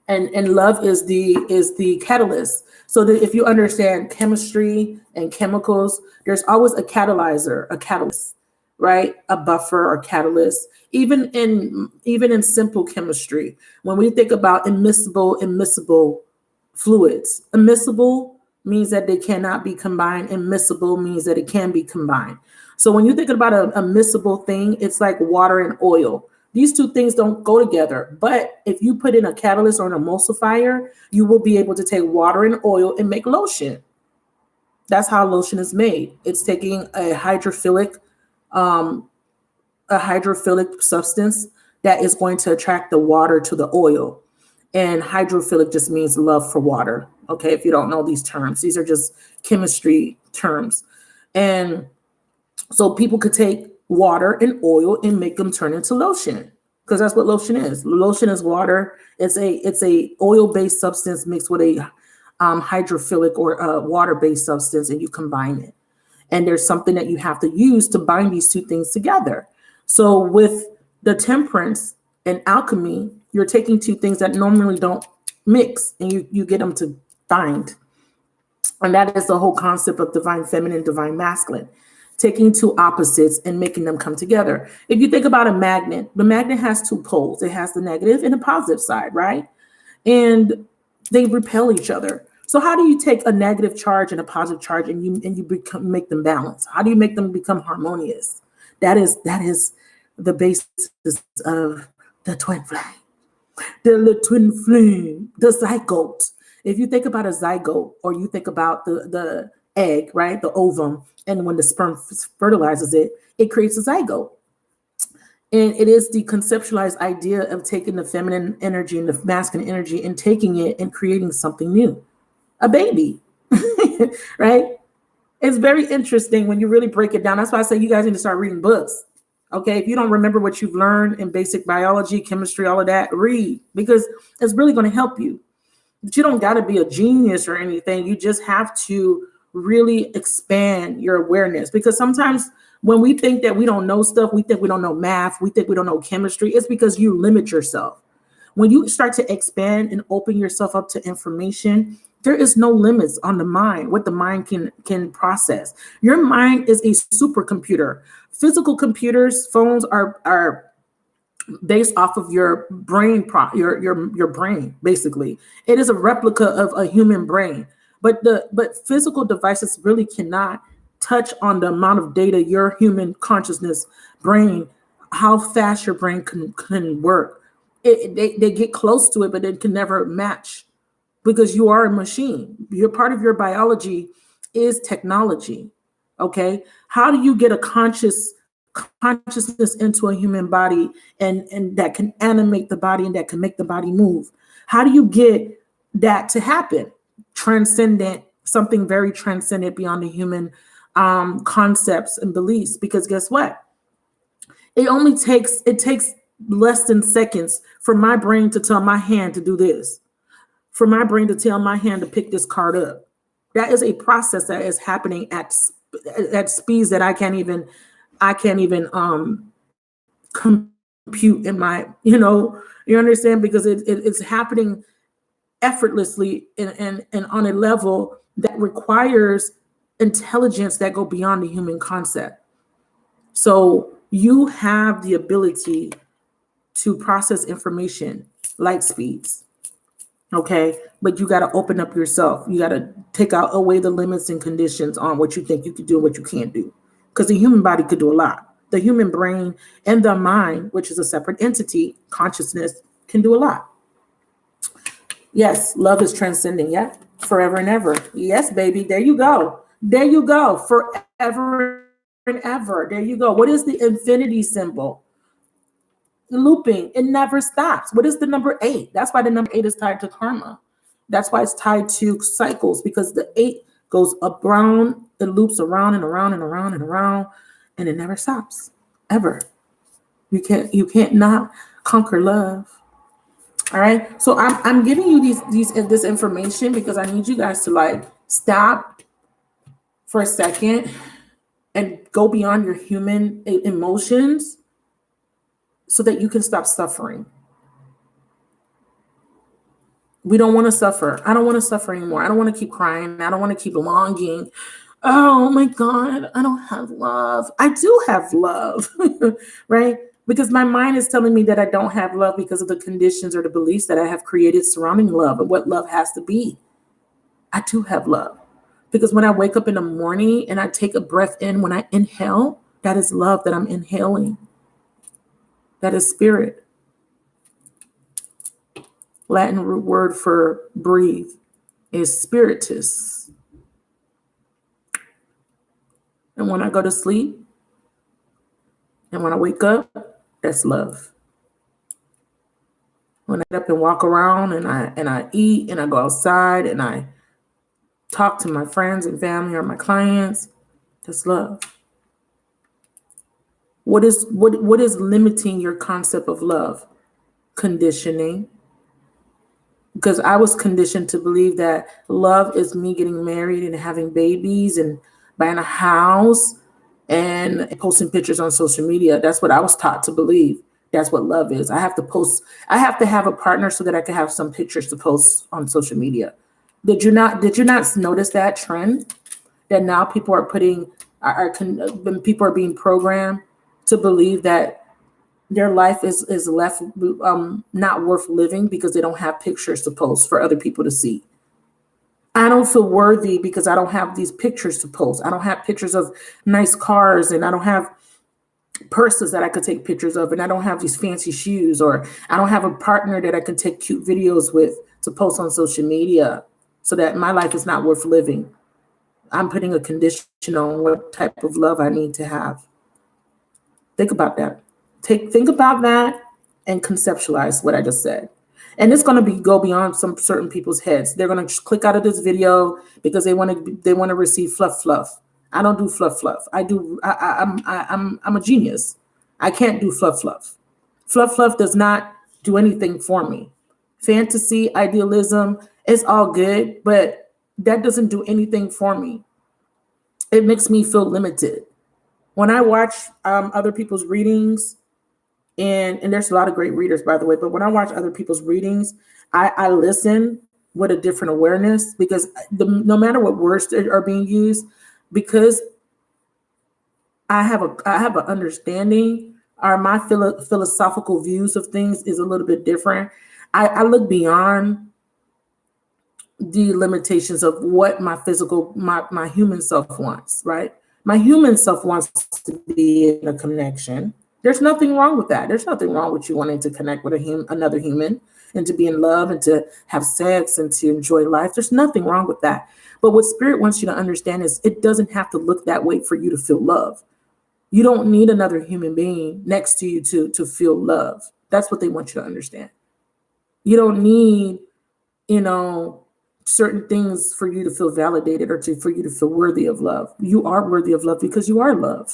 and love is the catalyst. So that if you understand chemistry and chemicals, there's always a catalyzer, a catalyst, right? A buffer or catalyst. Even in simple chemistry, when we think about immiscible fluids, immiscible means that they cannot be combined. Immiscible means that it can be combined. So when you think about a miscible thing, it's like water and oil. These two things don't go together. But if you put in a catalyst or an emulsifier, you will be able to take water and oil and make lotion. That's how lotion is made. It's taking a hydrophilic substance that is going to attract the water to the oil. And hydrophilic just means love for water. Okay, if you don't know these terms, these are just chemistry terms. And so people could take water and oil and make them turn into lotion, because that's what lotion is. Lotion is water. It's a oil-based substance mixed with a hydrophilic or water-based substance, and you combine it. And there's something that you have to use to bind these two things together. So with the Temperance and alchemy, you're taking two things that normally don't mix, and you get them to bind. And that is the whole concept of divine feminine, divine masculine, taking two opposites and making them come together. If you think about a magnet, the magnet has two poles. It has the negative and the positive side, right? And they repel each other. So how do you take a negative charge and a positive charge and you make them balance? How do you make them become harmonious? That is the basis of the twin flame. The twin flame, the zygote. If you think about a zygote, or you think about the egg, right, the ovum, and when the sperm fertilizes it, it creates a zygote. And it is the conceptualized idea of taking the feminine energy and the masculine energy and taking it and creating something new, a baby, right? It's very interesting when you really break it down. That's why I say you guys need to start reading books. Okay, if you don't remember what you've learned in basic biology, chemistry, all of that, read, because it's really going to help you. But you don't got to be a genius or anything. You just have to really expand your awareness, because sometimes when we think that we don't know stuff, we think we don't know math, we think we don't know chemistry, it's because you limit yourself. When you start to expand and open yourself up to information, there is no limits on the mind, what the mind can process. Your mind is a supercomputer. Physical computers, phones are based off of your brain, your brain, basically. It is a replica of a human brain. But physical devices really cannot touch on the amount of data your human consciousness brain, how fast your brain can work. They get close to it, but it can never match, because you are a machine. You're part of your biology is technology. Okay. How do you get a consciousness into a human body and that can animate the body and that can make the body move? How do you get that to happen? Transcendent, something very transcendent beyond the human concepts and beliefs. Because guess what? It takes less than seconds for my brain to tell my hand to do this, for my brain to tell my hand to pick this card up. That is a process that is happening at speeds that I can't even compute in my, you understand? Because it's happening effortlessly and on a level that requires intelligence that go beyond the human concept. So you have the ability to process information light speeds. Okay, but you got to open up yourself. You got to take out away the limits and conditions on what you think you can do and what you can't do. because the human body could do a lot. The human brain and the mind, which is a separate entity, consciousness, can do a lot. Yes, love is transcending. Yeah, forever and ever. Yes, baby. There you go. There you go. Forever and ever. There you go. What is the infinity symbol? Looping. It never stops. What is the number 8? That's why the number 8 is tied to karma. That's why it's tied to cycles, because the 8 goes up around, it loops around and around and around and around, and it never stops. Ever. You can't not conquer love. All right. So I'm giving you this information because I need you guys to like stop for a second and go beyond your human emotions so that you can stop suffering. We don't want to suffer. I don't want to suffer anymore. I don't want to keep crying. I don't want to keep longing. Oh my God, I don't have love. I do have love, right? Because my mind is telling me that I don't have love because of the conditions or the beliefs that I have created surrounding love and what love has to be. I do have love. Because when I wake up in the morning and I take a breath in, when I inhale, that is love that I'm inhaling. That is spirit. Latin root word for breathe is spiritus. And when I go to sleep and when I wake up, that's love. When I get up and walk around and I eat and I go outside and I talk to my friends and family or my clients, that's love. What is limiting your concept of love? Conditioning. Because I was conditioned to believe that love is me getting married and having babies and buying a house and posting pictures on social media. That's what I was taught to believe. That's what love is. I have to have a partner so that I can have some pictures to post on social media. Did you not notice that trend? That now people are people are being programmed to believe that their life is left not worth living because they don't have pictures to post for other people to see. I don't feel worthy because I don't have these pictures to post. I don't have pictures of nice cars, and I don't have purses that I could take pictures of, and I don't have these fancy shoes, or I don't have a partner that I can take cute videos with to post on social media, so that my life is not worth living. I'm putting a condition on what type of love I need to have. Think about that. Think about that and conceptualize what I just said. And it's going to go beyond some certain people's heads. They're going to click out of this video because they want to receive fluff. I don't do fluff. I'm a genius. I can't do fluff. Fluff does not do anything for me. Fantasy, idealism, it's all good, but that doesn't do anything for me. It makes me feel limited. When I watch other people's readings, and there's a lot of great readers, by the way, but when I watch other people's readings, I listen with a different awareness, because no matter what words are being used, because I have an understanding, or my philosophical views of things is a little bit different. I look beyond the limitations of what my human self wants, right? My human self wants to be in a connection. There's nothing wrong with that. There's nothing wrong with you wanting to connect with another human and to be in love and to have sex and to enjoy life. There's nothing wrong with that. But what spirit wants you to understand is it doesn't have to look that way for you to feel love. You don't need another human being next to you to feel love. That's what they want you to understand. You don't need, certain things for you to feel validated or for you to feel worthy of love. You are worthy of love because you are love,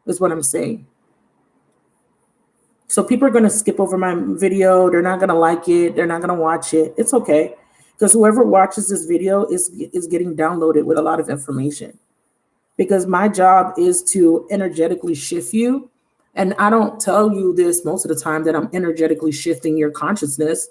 is what I'm saying. So people are going to skip over my video. They're not going to like it. They're not going to watch it. It's okay. Because whoever watches this video is getting downloaded with a lot of information. Because my job is to energetically shift you. And I don't tell you this most of the time, that I'm energetically shifting your consciousness,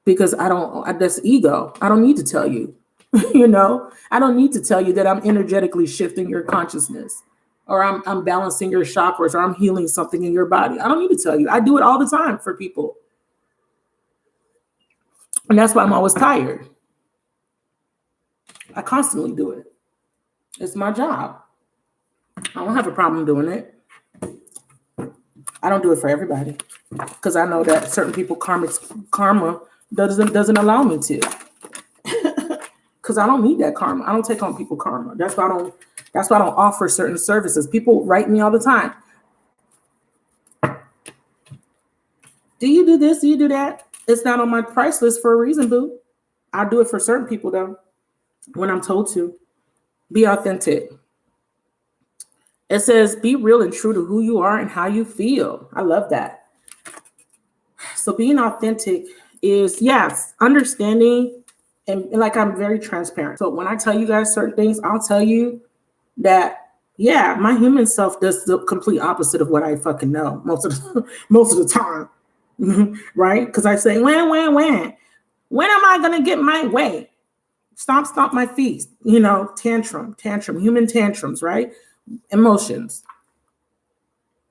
because that's ego. I don't need to tell you, I don't need to tell you that I'm energetically shifting your consciousness, or I'm balancing your chakras, or I'm healing something in your body. I don't need to tell you. I do it all the time for people. And that's why I'm always tired. I constantly do it. It's my job. I don't have a problem doing it. I don't do it for everybody because I know that certain people karma doesn't allow me to. Because I don't need that karma. I don't take on people karma. That's why I don't offer certain services. People write me all the time. Do you do this? Do you do that? It's not on my price list for a reason, boo. I do it for certain people though, when I'm told to. Be authentic. It says, be real and true to who you are and how you feel. I love that. So being authentic is, yes, understanding, and like I'm very transparent. So when I tell you guys certain things, I'll tell you that, yeah, my human self does the complete opposite of what I fucking know most of the time. Right? Because I say, when am I gonna get my way? Stomp my feet, tantrum, human tantrums, right? Emotions.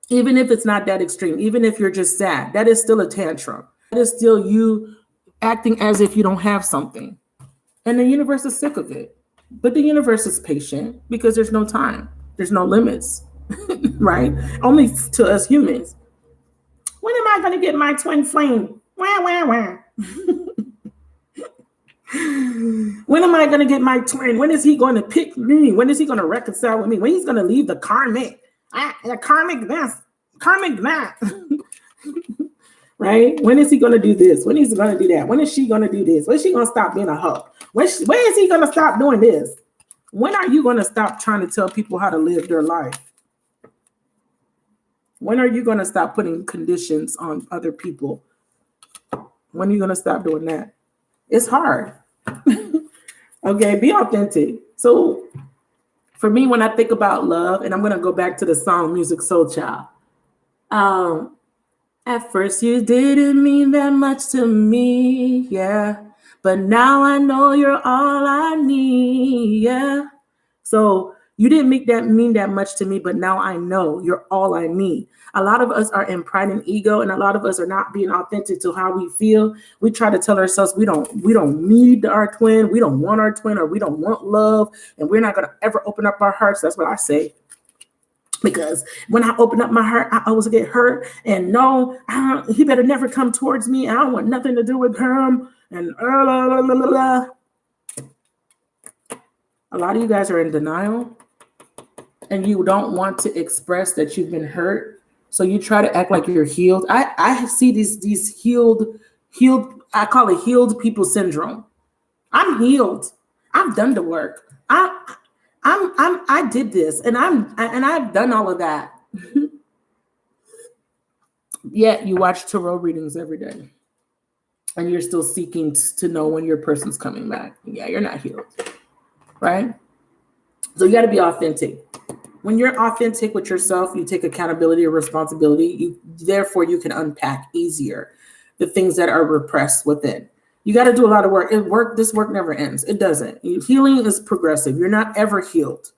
Even if it's not that extreme, even if you're just sad, that is still a tantrum. That is still you acting as if you don't have something. And the universe is sick of it. But the universe is patient because there's no time. There's no limits, right? Only to us humans. When am I going to get my twin flame? Wah, wah, wah. When am I going to get my twin? When is he going to pick me? When is he going to reconcile with me? When he's going to leave the karmic this, karmic that. Right? When is he going to do this? When is he going to do that? When is she going to do this? When is she going to stop being a hoe? When is he going to stop doing this? When are you going to stop trying to tell people how to live their life? When are you going to stop putting conditions on other people? When are you going to stop doing that? It's hard. Okay, be authentic. So for me, when I think about love, and I'm going to go back to the song Music Soul Child. At first you didn't mean that much to me, yeah. But now I know you're all I need, yeah. So you didn't mean that much to me, but now I know you're all I need. A lot of us are in pride and ego, and a lot of us are not being authentic to how we feel. We try to tell ourselves we don't need our twin, we don't want our twin, or we don't want love, and we're not gonna ever open up our hearts. That's what I say. Because when I open up my heart, I always get hurt. And no, he better never come towards me. I don't want nothing to do with him. And a lot of you guys are in denial, and you don't want to express that you've been hurt. So you try to act like you're healed. I see these healed. I call it healed people syndrome. I'm healed. I've done the work. I did this, and I've done all of that. Yet you watch tarot readings every day, and you're still seeking to know when your person's coming back. Yeah, you're not healed, right? So you got to be authentic. When you're authentic with yourself, you take accountability or responsibility. Therefore, you can unpack easier the things that are repressed within. You got to do a lot of work. This work never ends. It doesn't. Healing is progressive. You're not ever healed.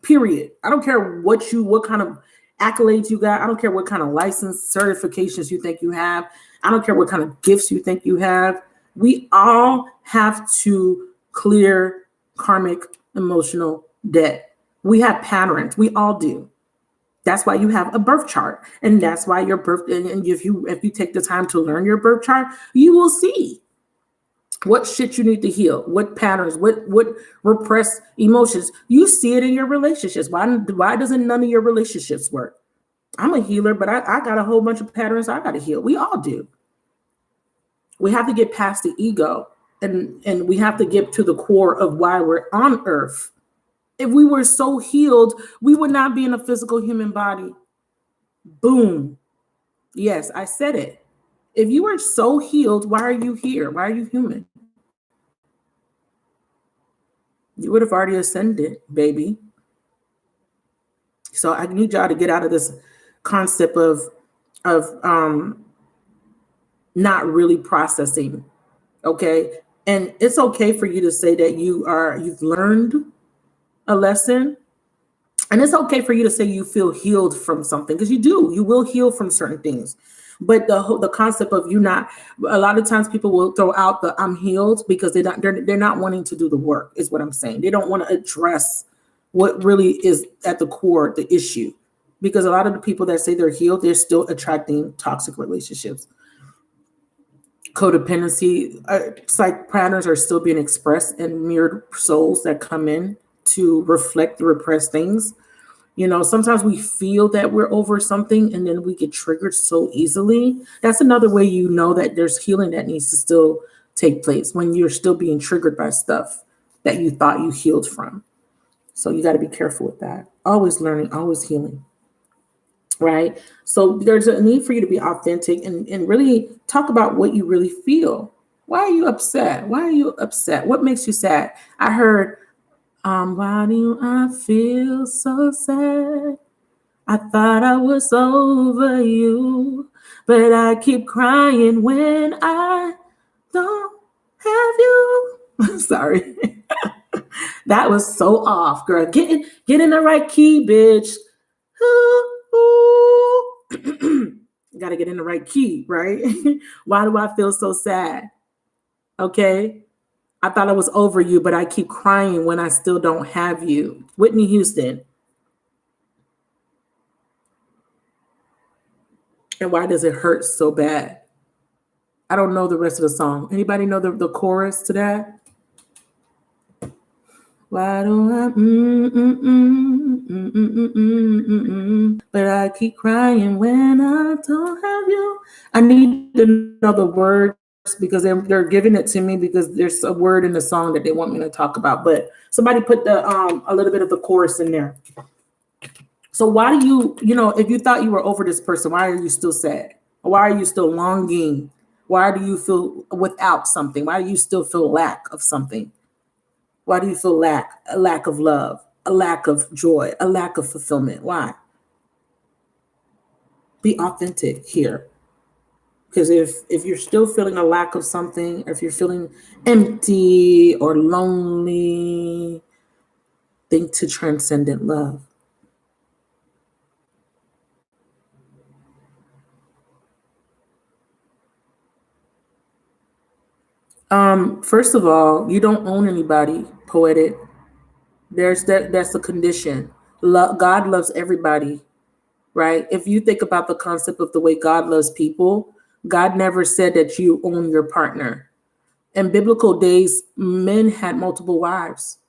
Period. I don't care what kind of accolades you got. I don't care what kind of license certifications you think you have. I don't care what kind of gifts you think you have. We all have to clear karmic emotional debt. We have patterns. We all do. That's why you have a birth chart. And that's why your birth, and if you take the time to learn your birth chart, you will see what shit you need to heal, what patterns, what repressed emotions. You see it in your relationships. Why doesn't none of your relationships work? I'm a healer, but I got a whole bunch of patterns I got to heal. We all do. We have to get past the ego, and we have to get to the core of why we're on earth. If we were so healed, we would not be in a physical human body. Boom. Yes, I said it. If you are so healed, why are you here? Why are you human? You would have already ascended, baby. So I need y'all to get out of this concept of not really processing. Okay. And it's okay for you to say that you've learned a lesson. And it's okay for you to say you feel healed from something, because you will heal from certain things. But the concept of you not, a lot of times people will throw out the I'm healed because they're not wanting to do the work, is what I'm saying. They don't want to address what really is at the core, the issue. Because a lot of the people that say they're healed, they're still attracting toxic relationships. Codependency, psych patterns are still being expressed in mirrored souls that come in to reflect the repressed things. You know, sometimes we feel that we're over something and then we get triggered so easily. That's another way you know that there's healing that needs to still take place, when you're still being triggered by stuff that you thought you healed from. So you got to be careful with that. Always learning, always healing. Right? So there's a need for you to be authentic and really talk about what you really feel. Why are you upset? Why are you upset? What makes you sad? I heard, why do I feel so sad? I thought I was over you, but I keep crying when I don't have you. Sorry. That was so off, girl. Get in the right key, bitch. Got to get in the right key, right? Why do I feel so sad? Okay. I thought I was over you, but I keep crying when I still don't have you. Whitney Houston. And why does it hurt so bad? I don't know the rest of the song. Anybody know the chorus to that? Why do I, but I keep crying when I don't have you. I need to know the words because they're giving it to me because there's a word in the song that they want me to talk about. But somebody put the a little bit of the chorus in there. So why do you if you thought you were over this person, why are you still sad? Why are you still longing? Why do you feel without something? Why do you still feel lack of something? Why do you feel a lack of love, a lack of joy, a lack of fulfillment? Why? Be authentic here. Because if you're still feeling a lack of something, or if you're feeling empty or lonely, think to transcendent love. First of all, you don't own anybody, poetic. That's a condition. God loves everybody, right? If you think about the concept of the way God loves people, God never said that you own your partner. In biblical days, men had multiple wives.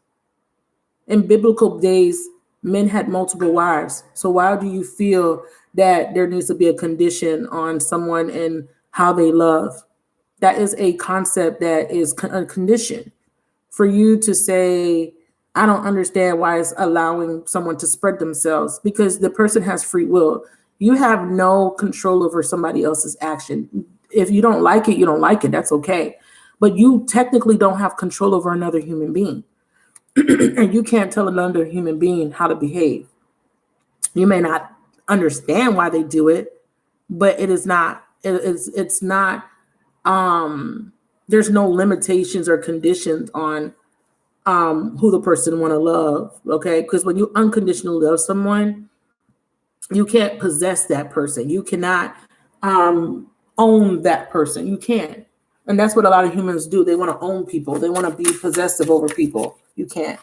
In biblical days, men had multiple wives. So why do you feel that there needs to be a condition on someone and how they love? That is a concept that is a condition. For you to say, I don't understand why it's allowing someone to spread themselves, because the person has free will. You have no control over somebody else's action. If you don't like it, you don't like it. That's okay. But you technically don't have control over another human being. And you can't tell another human being how to behave. You may not understand why they do it, but it's not, there's no limitations or conditions on who the person want to love, okay? Because when you unconditionally love someone, you can't possess that person. You cannot own that person. You can't. And that's what a lot of humans do. They want to own people. They want to be possessive over people. You can't.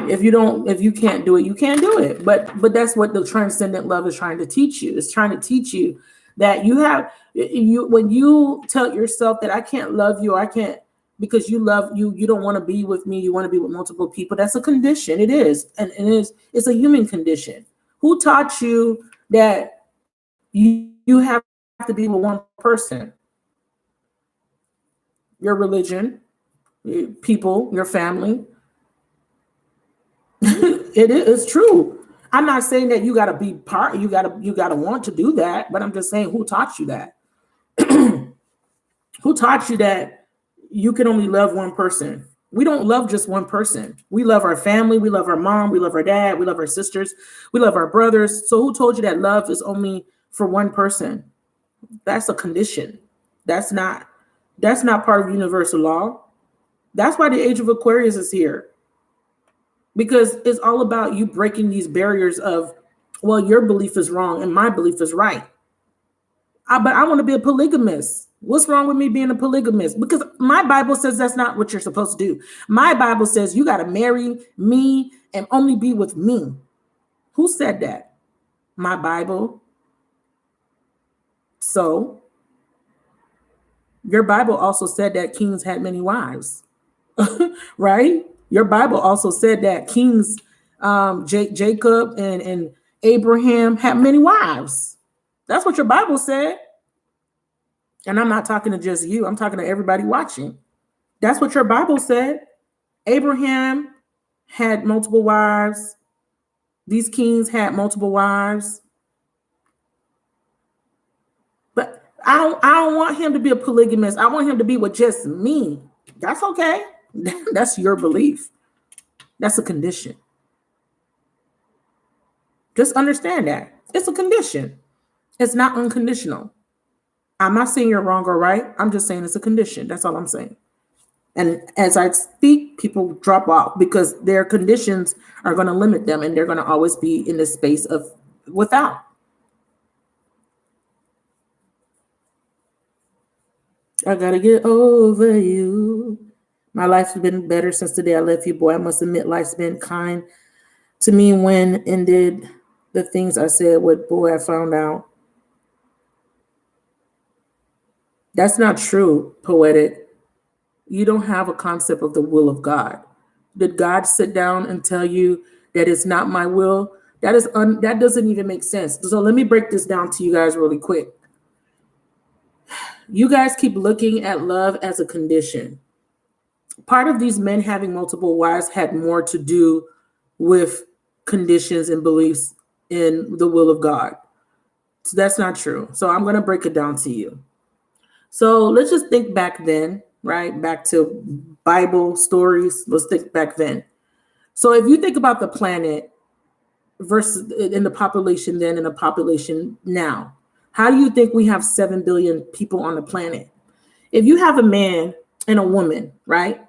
If you can't do it, you can't do it. But that's what the transcendent love is trying to teach you. It's trying to teach you that when you tell yourself that I can't love you, or I can't, because you don't want to be with me, you want to be with multiple people. That's a condition. It is. And it's a human condition. Who taught you that you have to be with one person? Your religion, people, your family. It is true. I'm not saying that you got to be part, you got to want to do that, but I'm just saying, who taught you that? Who taught you that you can only love one person? We don't love just one person. We love our family. We love our mom. We love our dad. We love our sisters. We love our brothers. So who told you that love is only for one person? That's a condition. That's not part of universal law. That's why the age of Aquarius is here. Because it's all about you breaking these barriers of, well, your belief is wrong and my belief is right. But I want to be a polygamist. What's wrong with me being a polygamist? Because my Bible says that's not what you're supposed to do. My Bible says you got to marry me and only be with me. Who said that? My Bible. So your Bible also said that kings had many wives, right? Your Bible also said that kings, Jacob and Abraham had many wives. That's what your Bible said. And I'm not talking to just you. I'm talking to everybody watching. That's what your Bible said. Abraham had multiple wives. These kings had multiple wives. But I don't want him to be a polygamist. I want him to be with just me. That's okay. That's your belief. That's a condition. Just understand that. It's a condition. It's not unconditional. I'm not saying you're wrong or right. I'm just saying it's a condition. That's all I'm saying. And as I speak, people drop off because their conditions are going to limit them and they're going to always be in this space of without. I got to get over you. My life's been better since the day I left you, boy. I must admit life's been kind to me when ended the things I said. What, boy, I found out. That's not true, poetic. You don't have a concept of the will of God. Did God sit down and tell you that it's not my will? That doesn't even make sense. So let me break this down to you guys really quick. You guys keep looking at love as a condition. Part of these men having multiple wives had more to do with conditions and beliefs in the will of God. So that's not true. So I'm going to break it down to you. So let's just think back then, right? Back to Bible stories. Let's think back then. So if you think about the planet versus in the population then and the population now, how do you think we have 7 billion people on the planet? If you have a man and a woman, right?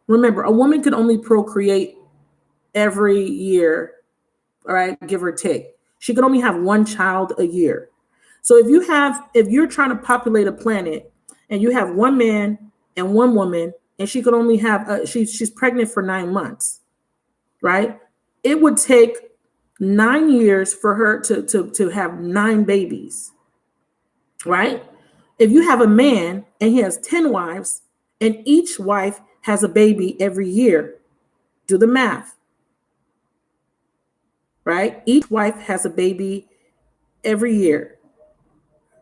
Remember, a woman can only procreate every year, all right, give or take. She can only have one child a year. So if you're trying to populate a planet and you have one man and one woman, and she could only have, she's pregnant for 9 months, right? It would take 9 years for her to have 9 babies, right? If you have a man and he has 10 wives and each wife has a baby every year, do the math, right? Each wife has a baby every year.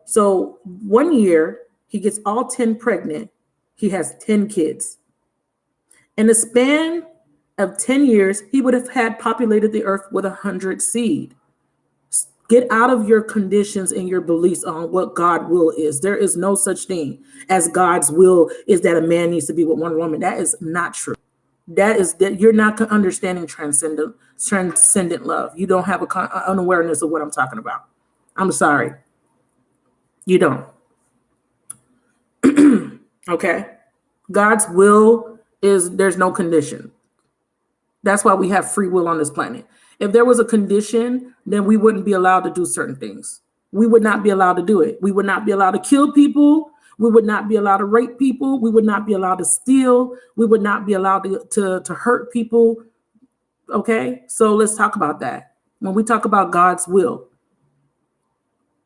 So 1 year, he gets all 10 pregnant. He has 10 kids. In the span of 10 years, he would have had populated the earth with 100 seed. Get out of your conditions and your beliefs on what God will is. There is no such thing as God's will is that a man needs to be with one woman. That is not true. That you're not understanding transcendent love. You don't have an awareness of what I'm talking about. I'm sorry. You don't. Okay. God's will is there's no condition. That's why we have free will on this planet. If there was a condition, then we wouldn't be allowed to do certain things. We would not be allowed to do it. We would not be allowed to kill people. We would not be allowed to rape people. We would not be allowed to steal. We would not be allowed to hurt people. Okay, so let's talk about that. When we talk about God's will,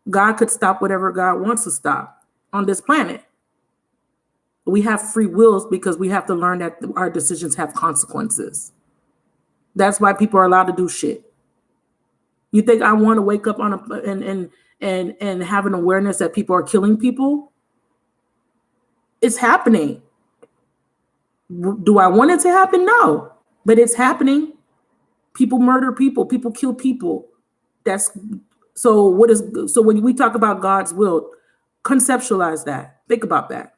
God could stop whatever God wants to stop on this planet. We have free wills because we have to learn that our decisions have consequences. That's why people are allowed to do shit. You think I want to wake up on and have an awareness that people are killing people? It's happening. Do I want it to happen? No, but it's happening. People murder people. People kill people. So when we talk about God's will, conceptualize that. Think about that.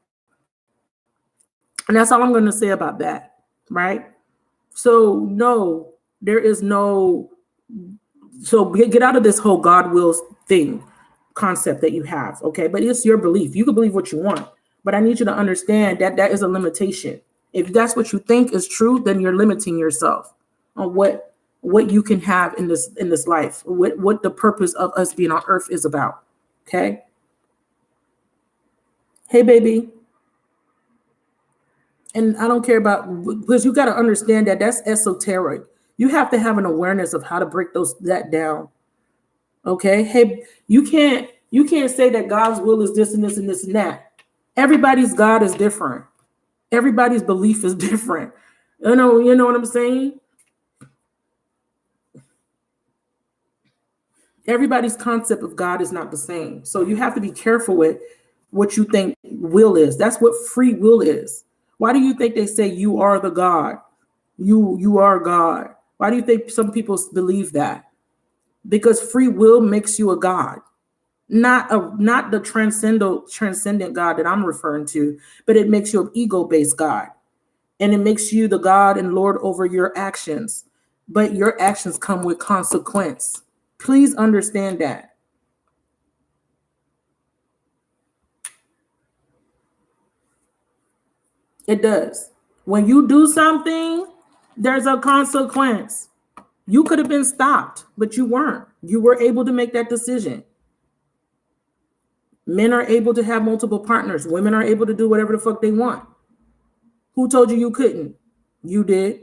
And that's all I'm going to say about that, right? So no, there is no, so get out of this whole God wills thing concept that you have, okay? But it's your belief. You can believe what you want, but I need you to understand that that is a limitation. If that's what you think is true, then you're limiting yourself on what you can have in this life, what the purpose of us being on earth is about, okay? Hey, baby. And I don't care about, because you got to understand that that's esoteric. You have to have an awareness of how to break that down. Okay. Hey, you can't say that God's will is this and this and this and that. Everybody's God is different. Everybody's belief is different. You know what I'm saying? Everybody's concept of God is not the same. So you have to be careful with what you think will is. That's what free will is. Why do you think they say you are the God? You are God. Why do you think some people believe that? Because free will makes you a God. Not the transcendent God that I'm referring to, but it makes you an ego-based God. And it makes you the God and Lord over your actions. But your actions come with consequence. Please understand that. It does. When you do something, there's a consequence. You could have been stopped, but you weren't. You were able to make that decision. Men are able to have multiple partners. Women are able to do whatever the fuck they want. Who told you couldn't? You did.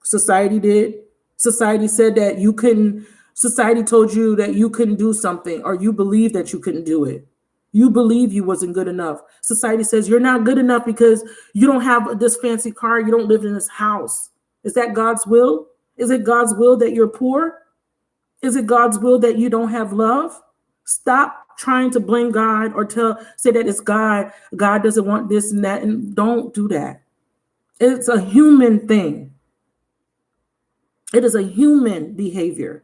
Society did. Society said that you couldn't. Society told you that you couldn't do something, or you believe that you couldn't do it. You believe you wasn't good enough. Society says you're not good enough because you don't have this fancy car. You don't live in this house. Is that God's will? Is it God's will that you're poor? Is it God's will that you don't have love? Stop trying to blame God or say that it's God. God doesn't want this and that, and don't do that. It's a human thing. It is a human behavior,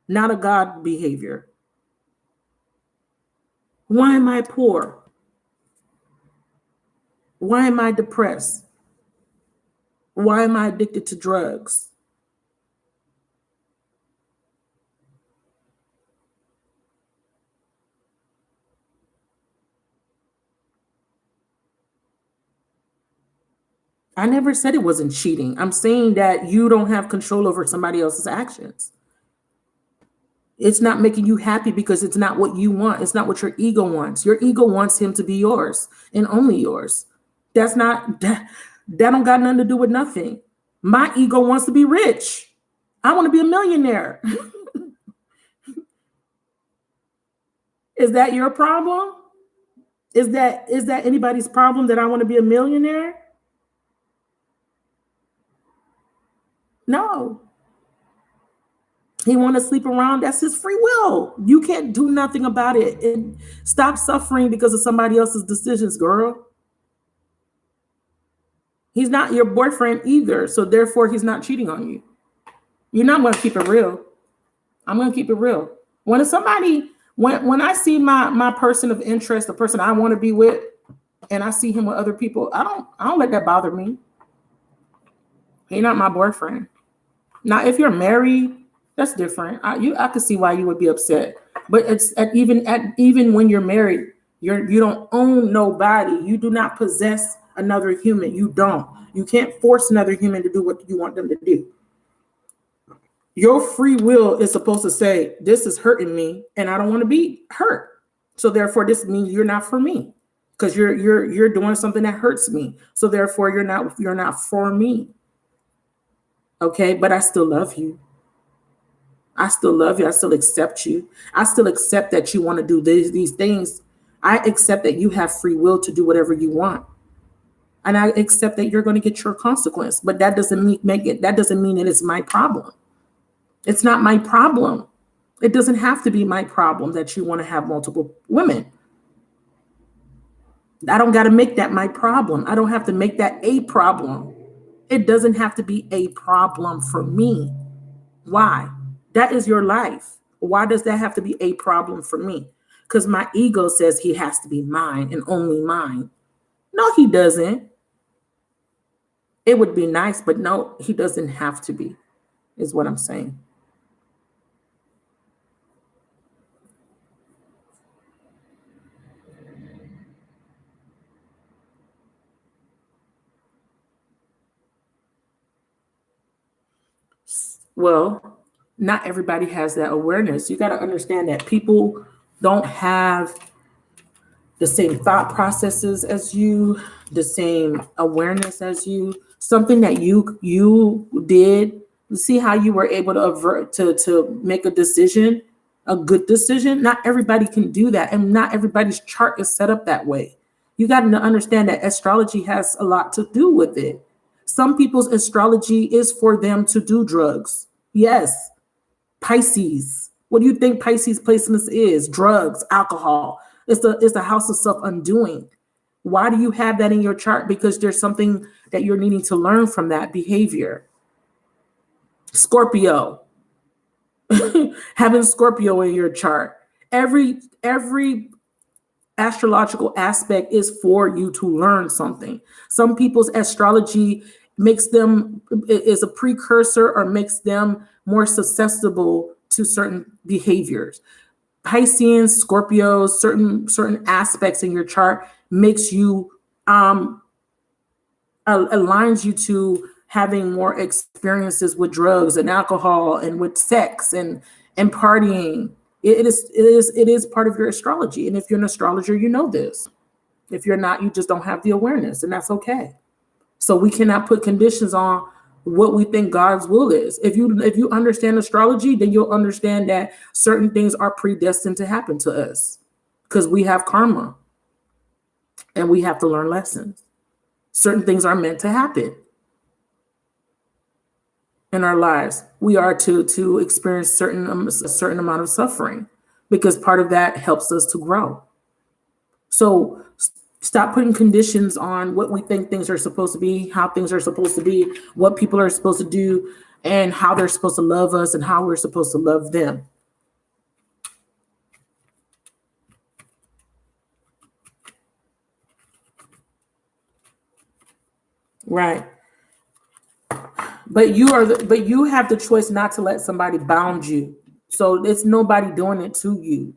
not a God behavior. Why am I poor? Why am I depressed? Why am I addicted to drugs? I never said it wasn't cheating. I'm saying that you don't have control over somebody else's actions. It's not making you happy because it's not what you want. It's not what your ego wants. Your ego wants him to be yours and only yours. That don't got nothing to do with nothing. My ego wants to be rich. I want to be a millionaire. Is that your problem? Is that anybody's problem that I want to be a millionaire? No. He want to sleep around. That's his free will. You can't do nothing about it. And stop suffering because of somebody else's decisions, girl. He's not your boyfriend either. So therefore, he's not cheating on you. You're not going to keep it real. I'm going to keep it real. When I see my person of interest, the person I want to be with, and I see him with other people, I don't let that bother me. He's not my boyfriend. Now, if you're married, that's different. I could see why you would be upset. But it's even when you're married, you don't own nobody. You do not possess another human. You don't. You can't force another human to do what you want them to do. Your free will is supposed to say, this is hurting me and I don't want to be hurt. So therefore, this means you're not for me because you're doing something that hurts me. So therefore, you're not for me. Okay, but I still love you. I still love you. I still accept you. I still accept that you want to do these things. I accept that you have free will to do whatever you want. And I accept that you're going to get your consequence. But that doesn't mean that it's my problem. It's not my problem. It doesn't have to be my problem that you want to have multiple women. I don't got to make that my problem. I don't have to make that a problem. It doesn't have to be a problem for me. Why? That is your life. Why does that have to be a problem for me? Because my ego says he has to be mine and only mine. No, he doesn't. It would be nice, but no, he doesn't have to be, is what I'm saying. Well, not everybody has that awareness. You got to understand that people don't have the same thought processes as you, the same awareness as you, something that you did. See how you were able to avert to make a decision, a good decision. Not everybody can do that, and not everybody's chart is set up that way. You got to understand that astrology has a lot to do with it. Some people's astrology is for them to do drugs. Yes, Pisces. What do you think Pisces placements is? Drugs, alcohol. It's a house of self-undoing. Why do you have that in your chart? Because there's something that you're needing to learn from that behavior. Scorpio. Having Scorpio in your chart. Every astrological aspect is for you to learn something. Some people's astrology is a precursor or makes them more susceptible to certain behaviors. Pisces, Scorpios, certain aspects in your chart makes you aligns you to having more experiences with drugs and alcohol and with sex and partying. It is part of your astrology. And if you're an astrologer, you know this. If you're not, you just don't have the awareness, and that's okay. So we cannot put conditions on what we think God's will is. If you understand astrology, then you'll understand that certain things are predestined to happen to us because we have karma and we have to learn lessons. Certain things are meant to happen in our lives. We are to experience a certain amount of suffering because part of that helps us to grow. So stop putting conditions on what we think things are supposed to be, how things are supposed to be, what people are supposed to do, and how they're supposed to love us and how we're supposed to love them. Right. But you have the choice not to let somebody bound you. So it's nobody doing it to you.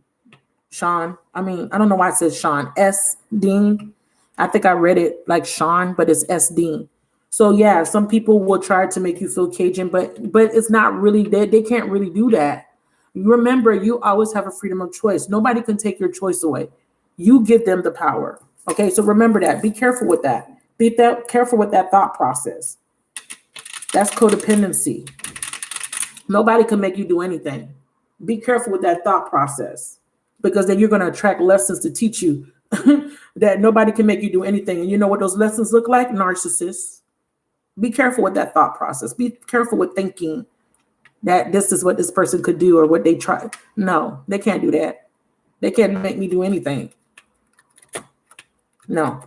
Sean. I don't know why it says Sean. S. Dean. I think I read it like Sean, but it's S. Dean. So yeah, some people will try to make you feel Cajun, but it's not really, they can't really do that. Remember, you always have a freedom of choice. Nobody can take your choice away. You give them the power. Okay, so remember that. Be careful with that. Be careful with that thought process. That's codependency. Nobody can make you do anything. Be careful with that thought process, because then you're going to attract lessons to teach you that nobody can make you do anything. And you know what those lessons look like? Narcissists. Be careful with that thought process. Be careful with thinking that this is what this person could do or what they try. No, they can't do that. They can't make me do anything. No.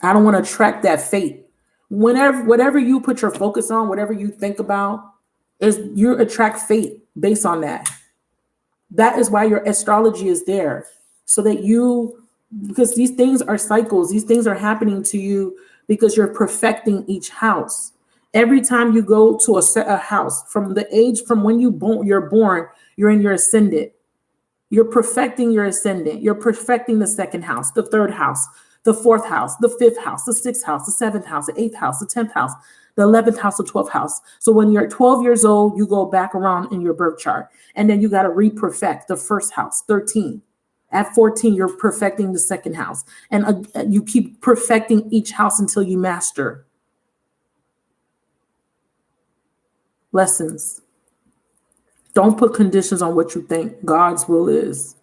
I don't want to attract that fate. Whatever you put your focus on, whatever you think about, is you attract fate based on that. That is why your astrology is there, so that because these things are cycles, these things are happening to you because you're perfecting each house. Every time you go to a house, from when you're born, you're in your ascendant. You're perfecting your ascendant. You're perfecting the second house, the third house, the fourth house, the fifth house, the sixth house, the seventh house, the eighth house, the 10th house, the 11th house, the 12th house. So when you're 12 years old, you go back around in your birth chart, and then you got to re-perfect the first house, 13. At 14, you're perfecting the second house. And you keep perfecting each house until you master. Lessons. Don't put conditions on what you think God's will is.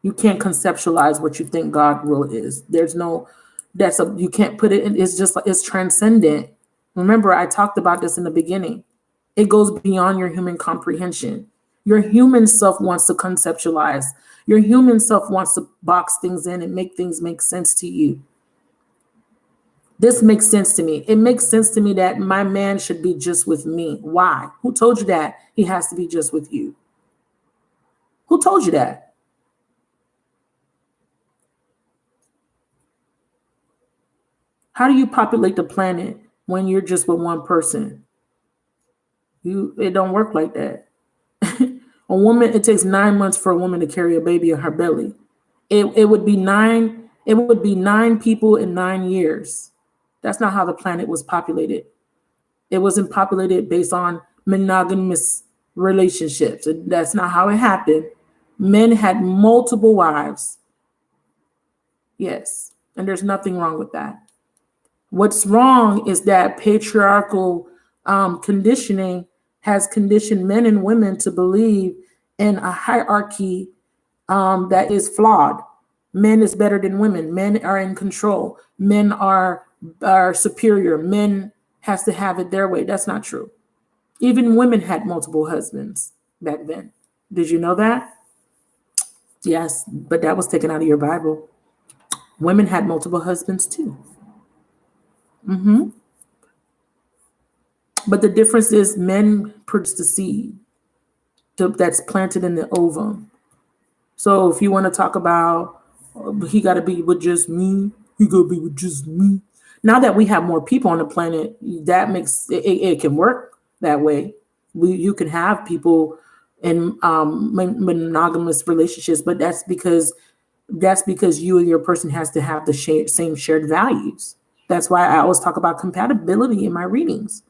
You can't conceptualize what you think God's will is. You can't put it in. It's transcendent. Remember, I talked about this in the beginning. It goes beyond your human comprehension. Your human self wants to conceptualize. Your human self wants to box things in and make things make sense to you. This makes sense to me. It makes sense to me that my man should be just with me. Why? Who told you that he has to be just with you? Who told you that? How do you populate the planet when you're just with one person? It don't work like that. A woman, it takes 9 months for a woman to carry a baby in her belly. It would be nine people in 9 years. That's not how the planet was populated. It wasn't populated based on monogamous relationships. That's not how it happened. Men had multiple wives. Yes. And there's nothing wrong with that. What's wrong is that patriarchal conditioning has conditioned men and women to believe in a hierarchy that is flawed. Men is better than women. Men are in control. Men are superior. Men has to have it their way. That's not true. Even women had multiple husbands back then. Did you know that? Yes, but that was taken out of your Bible. Women had multiple husbands too. But the difference is men produce the seed that's planted in the ovum. So if you want to talk about he got to be with just me, he got to be with just me. Now that we have more people on the planet, that makes it can work that way. You can have people in monogamous relationships, but that's because you and your person has to have the same shared values. That's why I always talk about compatibility in my readings.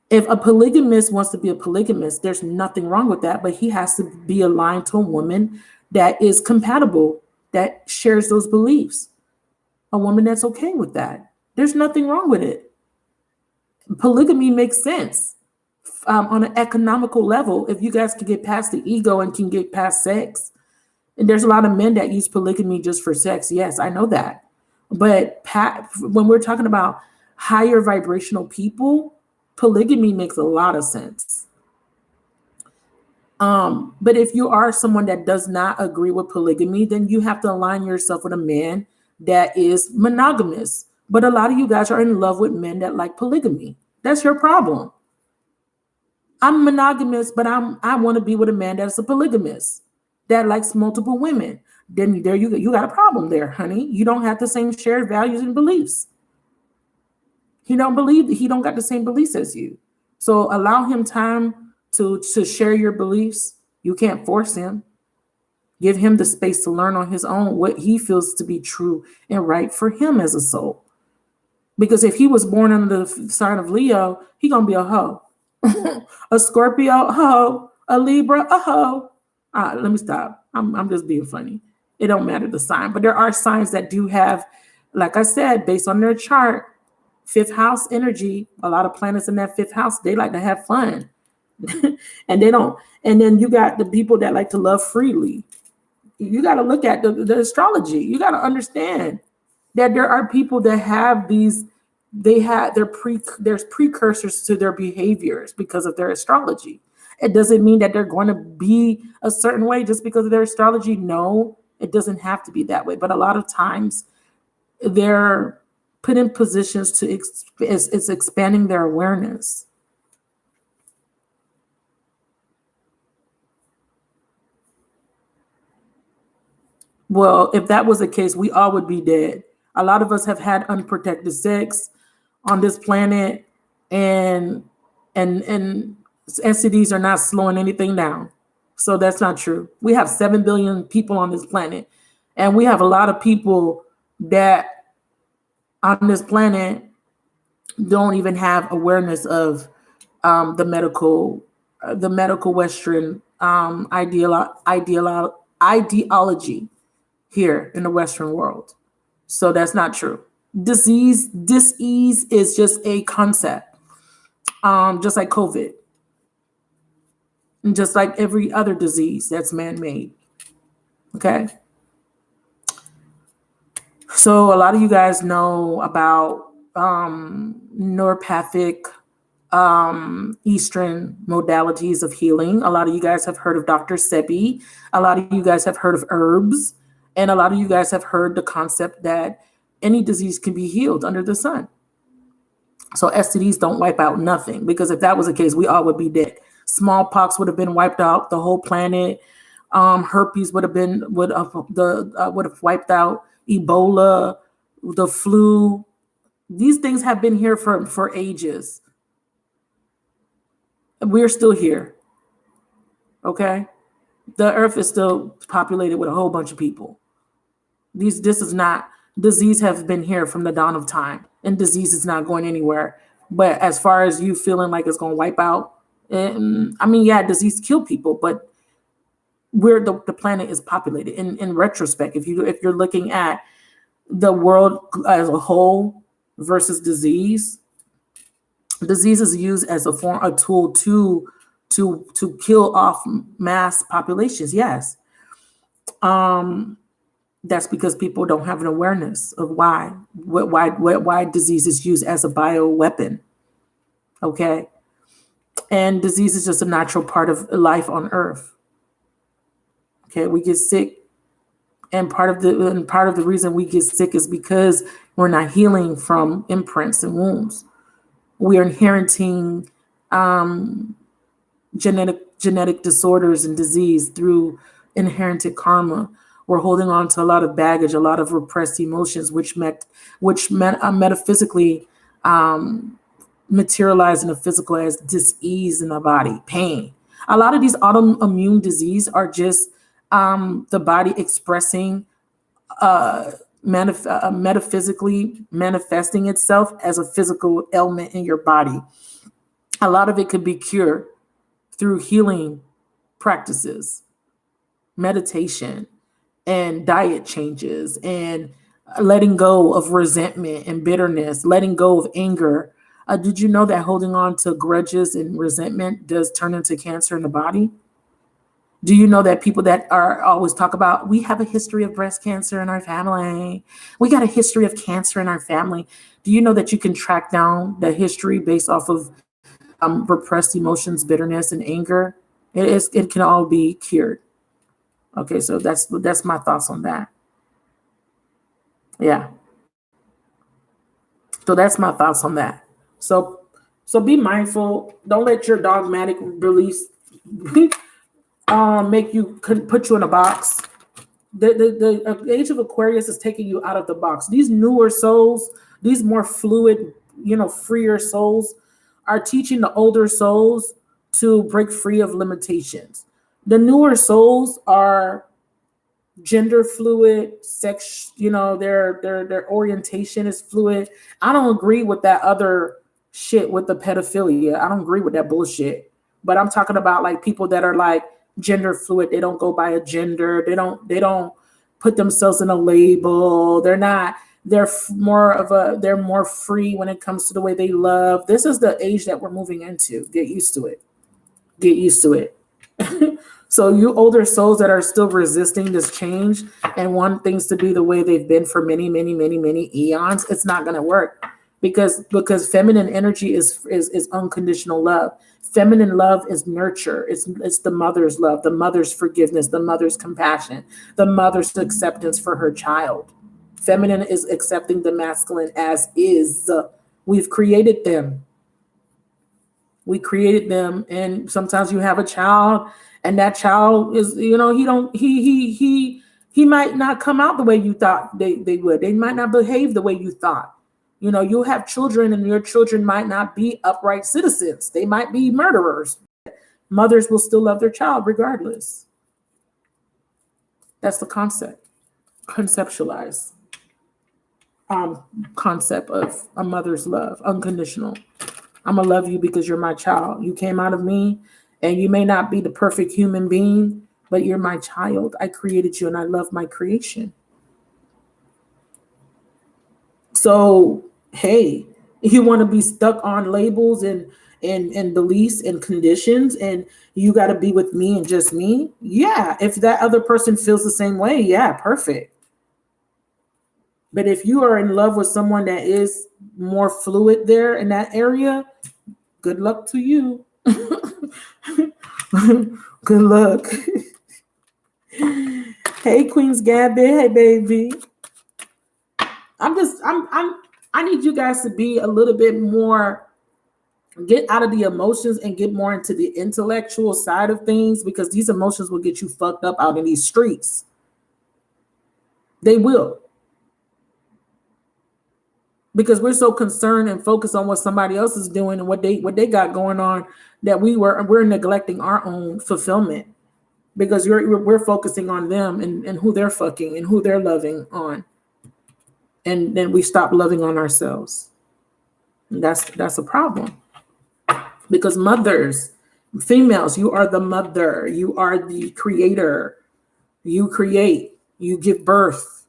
If a polygamist wants to be a polygamist, there's nothing wrong with that, but he has to be aligned to a woman that is compatible, that shares those beliefs. A woman that's okay with that. There's nothing wrong with it. Polygamy makes sense on an economical level. If you guys can get past the ego and can get past sex, and there's a lot of men that use polygamy just for sex. Yes, I know that. But when we're talking about higher vibrational people, polygamy makes a lot of sense. But if you are someone that does not agree with polygamy, then you have to align yourself with a man that is monogamous. But a lot of you guys are in love with men that like polygamy. That's your problem. I'm monogamous, but I want to be with a man that's a polygamist that likes multiple women. Then there you got a problem there, honey. You don't have the same shared values and beliefs. He don't got the same beliefs as you. So allow him time to share your beliefs. You can't force him. Give him the space to learn on his own what he feels to be true and right for him as a soul. Because if he was born under the sign of Leo, he gonna be a hoe. A Scorpio, a hoe. A Libra, a hoe. Let me stop. I'm just being funny. It don't matter the sign, but there are signs that do have, like I said, based on their chart, fifth house energy. A lot of planets in that fifth house, they like to have fun, and they don't. And then you got the people that like to love freely. You got to look at the astrology. You got to understand that there are people that have these. There's precursors to their behaviors because of their astrology. It doesn't mean that they're going to be a certain way just because of their astrology. No, it doesn't have to be that way. But a lot of times they're put in positions to it's expanding their awareness. Well, if that was the case, we all would be dead. A lot of us have had unprotected sex on this planet, and STDs are not slowing anything down. So that's not true. We have 7 billion people on this planet, and we have a lot of people that on this planet don't even have awareness of the medical Western ideology here in the Western world. So that's not true. Disease is just a concept, just like COVID, and just like every other disease that's man-made. Okay. So a lot of you guys know about neuropathic Eastern modalities of healing. A lot of you guys have heard of Dr. Sebi. A lot of you guys have heard of herbs. And a lot of you guys have heard the concept that any disease can be healed under the sun. So STDs don't wipe out nothing, because if that was the case, we all would be dead. Smallpox would have been wiped out the whole planet. Herpes would have wiped out. Ebola, the flu. These things have been here for ages. We're still here. Okay? The earth is still populated with a whole bunch of people. This is not, disease have been here from the dawn of time, and disease is not going anywhere. But as far as you feeling like it's going to wipe out, I mean, yeah, disease kill people, but where the planet is populated. In retrospect, if you're looking at the world as a whole versus disease is used as a tool to kill off mass populations. Yes. That's because people don't have an awareness of why disease is used as a bioweapon. Okay. And disease is just a natural part of life on Earth. Okay, we get sick, and part of the reason we get sick is because we're not healing from imprints and wounds. We are inheriting genetic disorders and disease through inherited karma. We're holding on to a lot of baggage, a lot of repressed emotions, which metaphysically materialize in the physical as dis-ease in the body, pain. A lot of these autoimmune disease are just the body expressing metaphysically manifesting itself as a physical ailment in your body. A lot of it could be cured through healing practices, meditation, and diet changes, and letting go of resentment and bitterness, letting go of anger. Did you know that holding on to grudges and resentment does turn into cancer in the body? Do you know that people that are always talk about, we have a history of breast cancer in our family, we got a history of cancer in our family? Do you know that you can track down the history based off of repressed emotions, bitterness, and anger? It can all be cured. Okay, so that's my thoughts on that. Yeah. So that's my thoughts on that. So be mindful. Don't let your dogmatic beliefs make you put you in a box. The age of Aquarius is taking you out of the box. These newer souls, these more fluid, freer souls, are teaching the older souls to break free of limitations. The newer souls are gender fluid, sex, their orientation is fluid. I don't agree with that other shit with the pedophilia. I don't agree with that bullshit. But I'm talking about like people that are like gender fluid. They don't go by a gender. They don't put themselves in a label. They're more free when it comes to the way they love. This is the age that we're moving into. Get used to it. So you older souls that are still resisting this change and want things to be the way they've been for many, many, many, many eons, it's not going to work because feminine energy is unconditional love. Feminine love is nurture. It's the mother's love, the mother's forgiveness, the mother's compassion, the mother's acceptance for her child. Feminine is accepting the masculine as is. We've created them. We created them, and sometimes you have a child, and that child is, he might not come out the way you thought they would. They might not behave the way you thought. You'll have children, and your children might not be upright citizens. They might be murderers. Mothers will still love their child regardless. That's the conceptualized concept of a mother's love, unconditional. I'm going to love you because you're my child. You came out of me, and you may not be the perfect human being, but you're my child. I created you, and I love my creation. So, hey, you want to be stuck on labels and beliefs and conditions, and you got to be with me and just me? Yeah, if that other person feels the same way, yeah, perfect. But if you are in love with someone that is more fluid there in that area, good luck to you. Good luck. Hey, Queen's Gabby. Hey, baby. I need you guys to be a little bit more, get out of the emotions and get more into the intellectual side of things, because these emotions will get you fucked up out in these streets. They will. Because we're so concerned and focused on what somebody else is doing and what they got going on, that we're neglecting our own fulfillment, because we're focusing on them and who they're fucking and who they're loving on, and then we stop loving on ourselves. And that's a problem, because mothers, Females, you are the mother. You are the creator. You create. You give birth.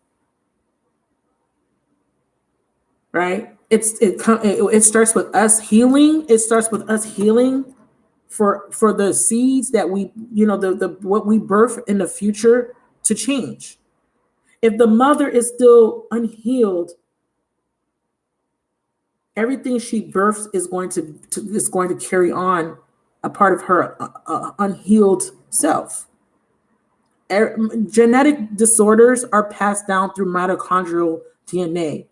Right? It starts with us healing. It starts with us healing for the seeds that we, the what we birth in the future to change. If the mother is still unhealed, everything she births is going to carry on a part of her unhealed self. Genetic disorders are passed down through mitochondrial DNA,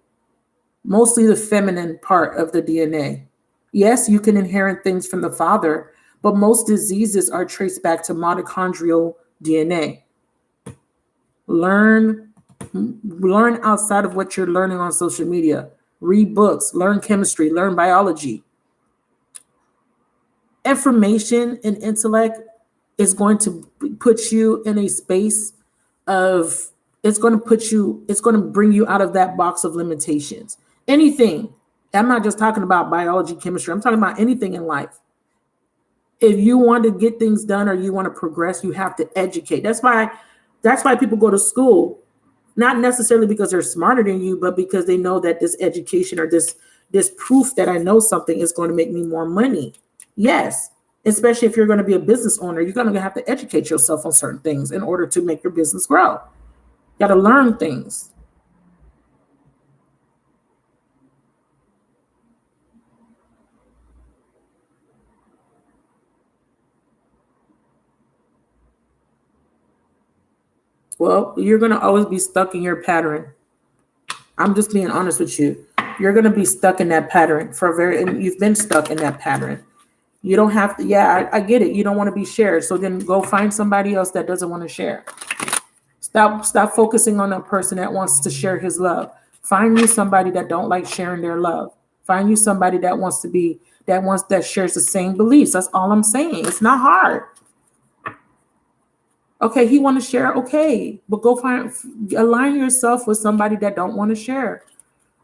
mostly the feminine part of the DNA. Yes, you can inherit things from the father, but most diseases are traced back to mitochondrial DNA. Learn outside of what you're learning on social media. Read books, learn chemistry, learn biology. Information and intellect is going to put you in a space of, it's going to bring you out of that box of limitations. Anything. I'm not just talking about biology, chemistry. I'm talking about anything in life. If you want to get things done or you want to progress, you have to educate. That's why people go to school, not necessarily because they're smarter than you, but because they know that this education or this proof that I know something is going to make me more money. Yes, especially if you're going to be a business owner, you're going to have to educate yourself on certain things in order to make your business grow. You got to learn things. Well, you're going to always be stuck in your pattern. I'm just being honest with you. You're going to be stuck in that pattern and you've been stuck in that pattern. You don't have to, I get it. You don't want to be shared. So then go find somebody else that doesn't want to share. Stop focusing on a person that wants to share his love. Find you somebody that don't like sharing their love. Find you somebody that shares the same beliefs. That's all I'm saying. It's not hard. Okay, he want to share, okay, but align yourself with somebody that don't want to share.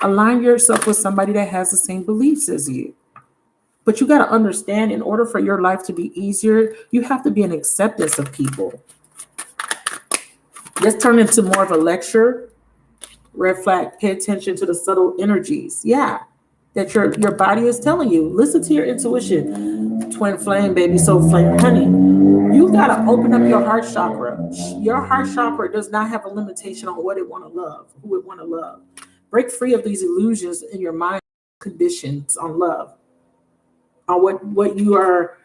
Align yourself with somebody that has the same beliefs as you. But you got to understand, in order for your life to be easier, you have to be an acceptance of people. Let's turn into more of a lecture. Red flag, pay attention to the subtle energies. Yeah, that your body is telling you. Listen to your intuition. Twin flame, baby, soul flame, honey. You got to open up your heart chakra. Your heart chakra does not have a limitation on what it want to love, who it want to love. Break free of these illusions in your mind, conditions on love, on what you are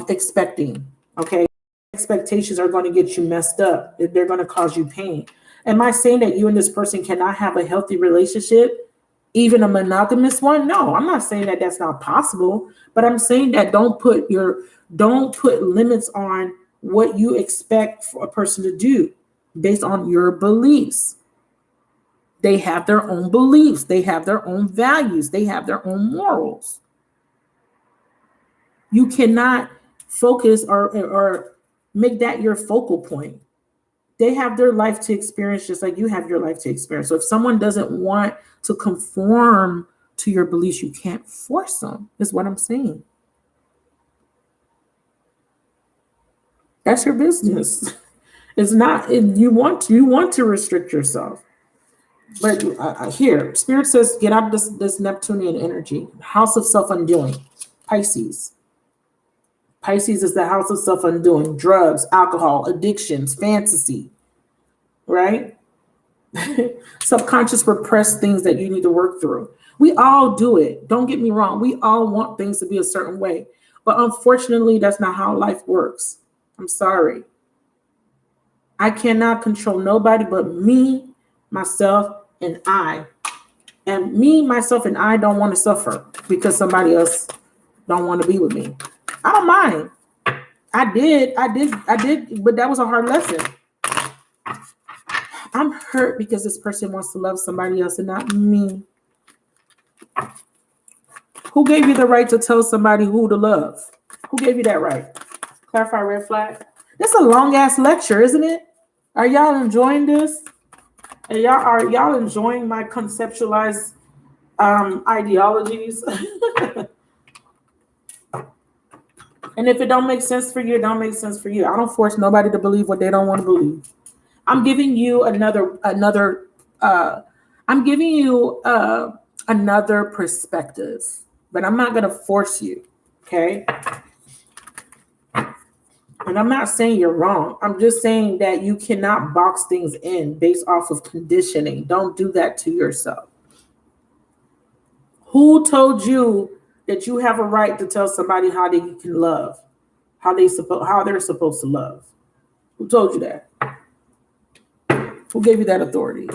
expecting. Okay, expectations are going to get you messed up. They're going to cause you pain. Am I saying that you and this person cannot have a healthy relationship, even a monogamous one? No, I'm not saying that that's not possible, but I'm saying that don't put limits on what you expect for a person to do based on your beliefs. They have their own beliefs. They have their own values. They have their own morals. You cannot focus or make that your focal point. They have their life to experience just like you have your life to experience. So if someone doesn't want to conform to your beliefs, you can't force them, is what I'm saying. That's your business. It's not, you want to restrict yourself. But here, Spirit says, get out of this Neptunian energy. House of self-undoing. Pisces. Pisces is the house of self-undoing. Drugs, alcohol, addictions, fantasy. Right? Subconscious repressed things that you need to work through. We all do it. Don't get me wrong. We all want things to be a certain way. But unfortunately, that's not how life works. I'm sorry. I cannot control nobody but me, myself, and I. And me, myself, and I don't want to suffer because somebody else don't want to be with me. I don't mind. I did, but that was a hard lesson. I'm hurt because this person wants to love somebody else and not me. Who gave you the right to tell somebody who to love? Who gave you that right? Clarify red flag. This is a long ass lecture, isn't it? Are y'all enjoying this? And are y'all enjoying my conceptualized ideologies? And if it don't make sense for you, it don't make sense for you. I don't force nobody to believe what they don't want to believe. I'm giving you I'm giving you another perspective, but I'm not going to force you. Okay. And I'm not saying you're wrong. I'm just saying that you cannot box things in based off of conditioning. Don't do that to yourself. Who told you that you have a right to tell somebody how they can love, how they're supposed to love? Who told you that? Who gave you that authority?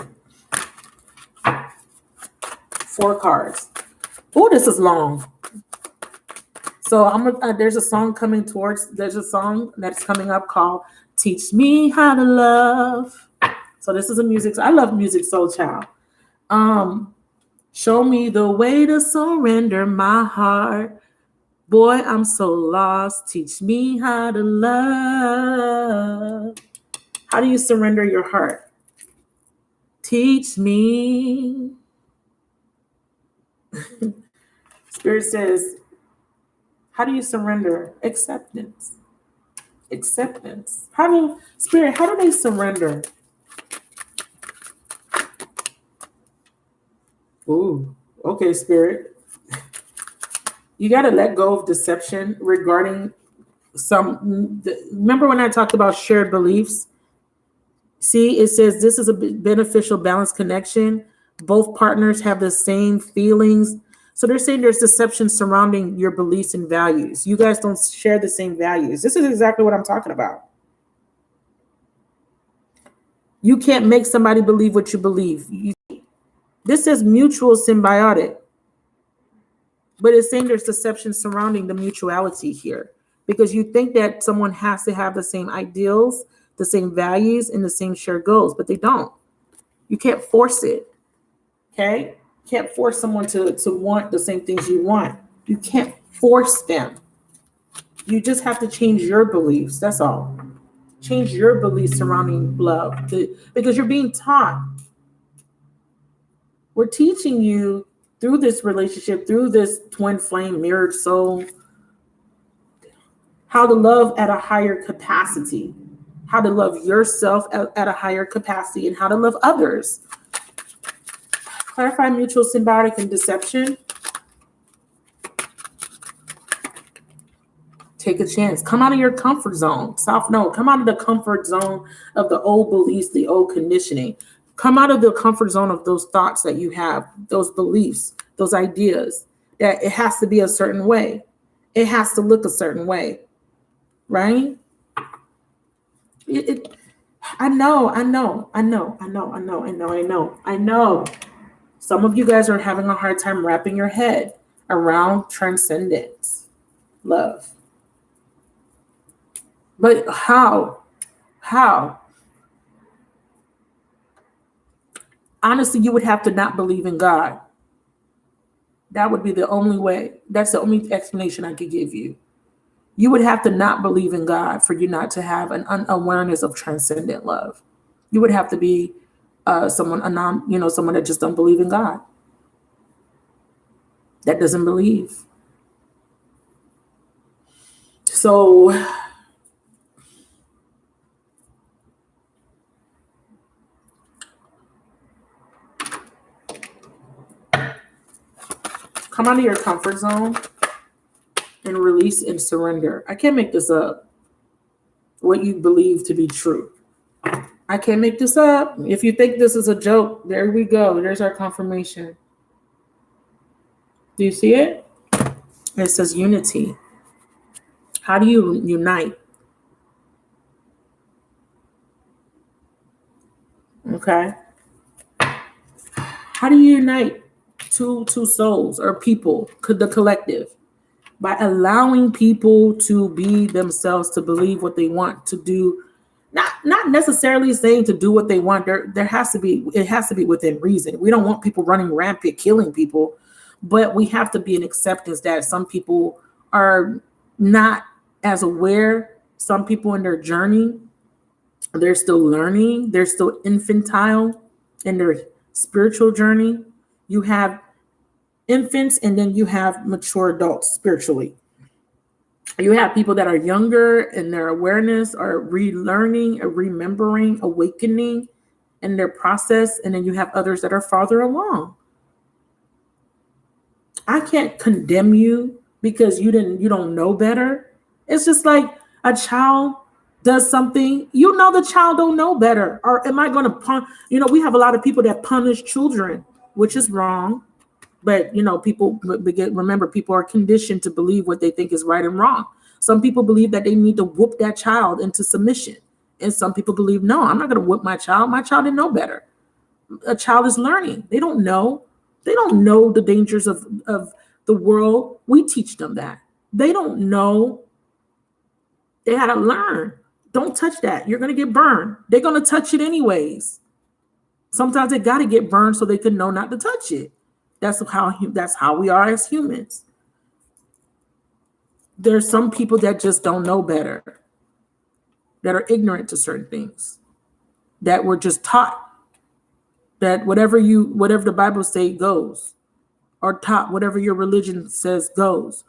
4 cards. Oh, this is long. So there's a song there's a song that's coming up called Teach Me How to Love. So this is I love music, soul child. Show me the way to surrender my heart. Boy, I'm so lost. Teach me how to love. How do you surrender your heart? Teach me. Spirit says, how do you surrender? Acceptance. Acceptance. How do they surrender? Ooh, okay, Spirit. You got to let go of deception regarding remember when I talked about shared beliefs? See, it says this is a beneficial balanced connection. Both partners have the same feelings. So they're saying there's deception surrounding your beliefs and values. You guys don't share the same values. This is exactly what I'm talking about. You can't make somebody believe what you believe. This says mutual symbiotic. But it's saying there's deception surrounding the mutuality here. Because you think that someone has to have the same ideals, the same values, and the same shared goals, but they don't. You can't force it. Okay? You can't force someone to want the same things you want. You can't force them. You just have to change your beliefs. That's all. Change your beliefs surrounding love. Because you're being taught. We're teaching you through this relationship, through this twin flame mirrored soul, how to love at a higher capacity, how to love yourself at a higher capacity, and how to love others. Clarify mutual symbiotic and deception. Take a chance. Come out of your comfort zone. Come out of the comfort zone of the old beliefs, the old conditioning. Come out of the comfort zone of those thoughts that you have, those beliefs, those ideas, that it has to be a certain way. It has to look a certain way, right? I know. Some of you guys are having a hard time wrapping your head around transcendence, love. But how? Honestly, you would have to not believe in God. That would be the only way. That's the only explanation I could give you. You would have to not believe in God for you not to have an unawareness of transcendent love. You would have to be someone that just don't believe in God. That doesn't believe. So come out of your comfort zone and release and surrender. I can't make this up. What you believe to be true. I can't make this up. If you think this is a joke, there we go. There's our confirmation. Do you see it? It says unity. How do you unite? Okay. How do you unite two souls or people, the collective? By allowing people to be themselves, to believe what they want to do. Not necessarily saying to do what they want. It has to be within reason. We don't want people running rampant, killing people, but we have to be in acceptance that some people are not as aware. Some people in their journey, they're still learning. They're still infantile in their spiritual journey. You have infants and then you have mature adults spiritually. You have people that are younger in their awareness, are relearning, or remembering, awakening in their process. And then you have others that are farther along. I can't condemn you because you don't know better. It's just like a child does something, the child don't know better. Or am I going to we have a lot of people that punish children, which is wrong. But people remember, people are conditioned to believe what they think is right and wrong. Some people believe that they need to whoop that child into submission, and some people believe, no, I'm not going to whoop my child. My child didn't know better. A child is learning. They don't know. They don't know the dangers of the world. We teach them that. They don't know. They had to learn. Don't touch that. You're going to get burned. They're going to touch it anyways. Sometimes they got to get burned so they can know not to touch it. That's how we are as humans. There's some people that just don't know better, that are ignorant to certain things, that were just taught that whatever the Bible say goes, or taught whatever your religion says goes.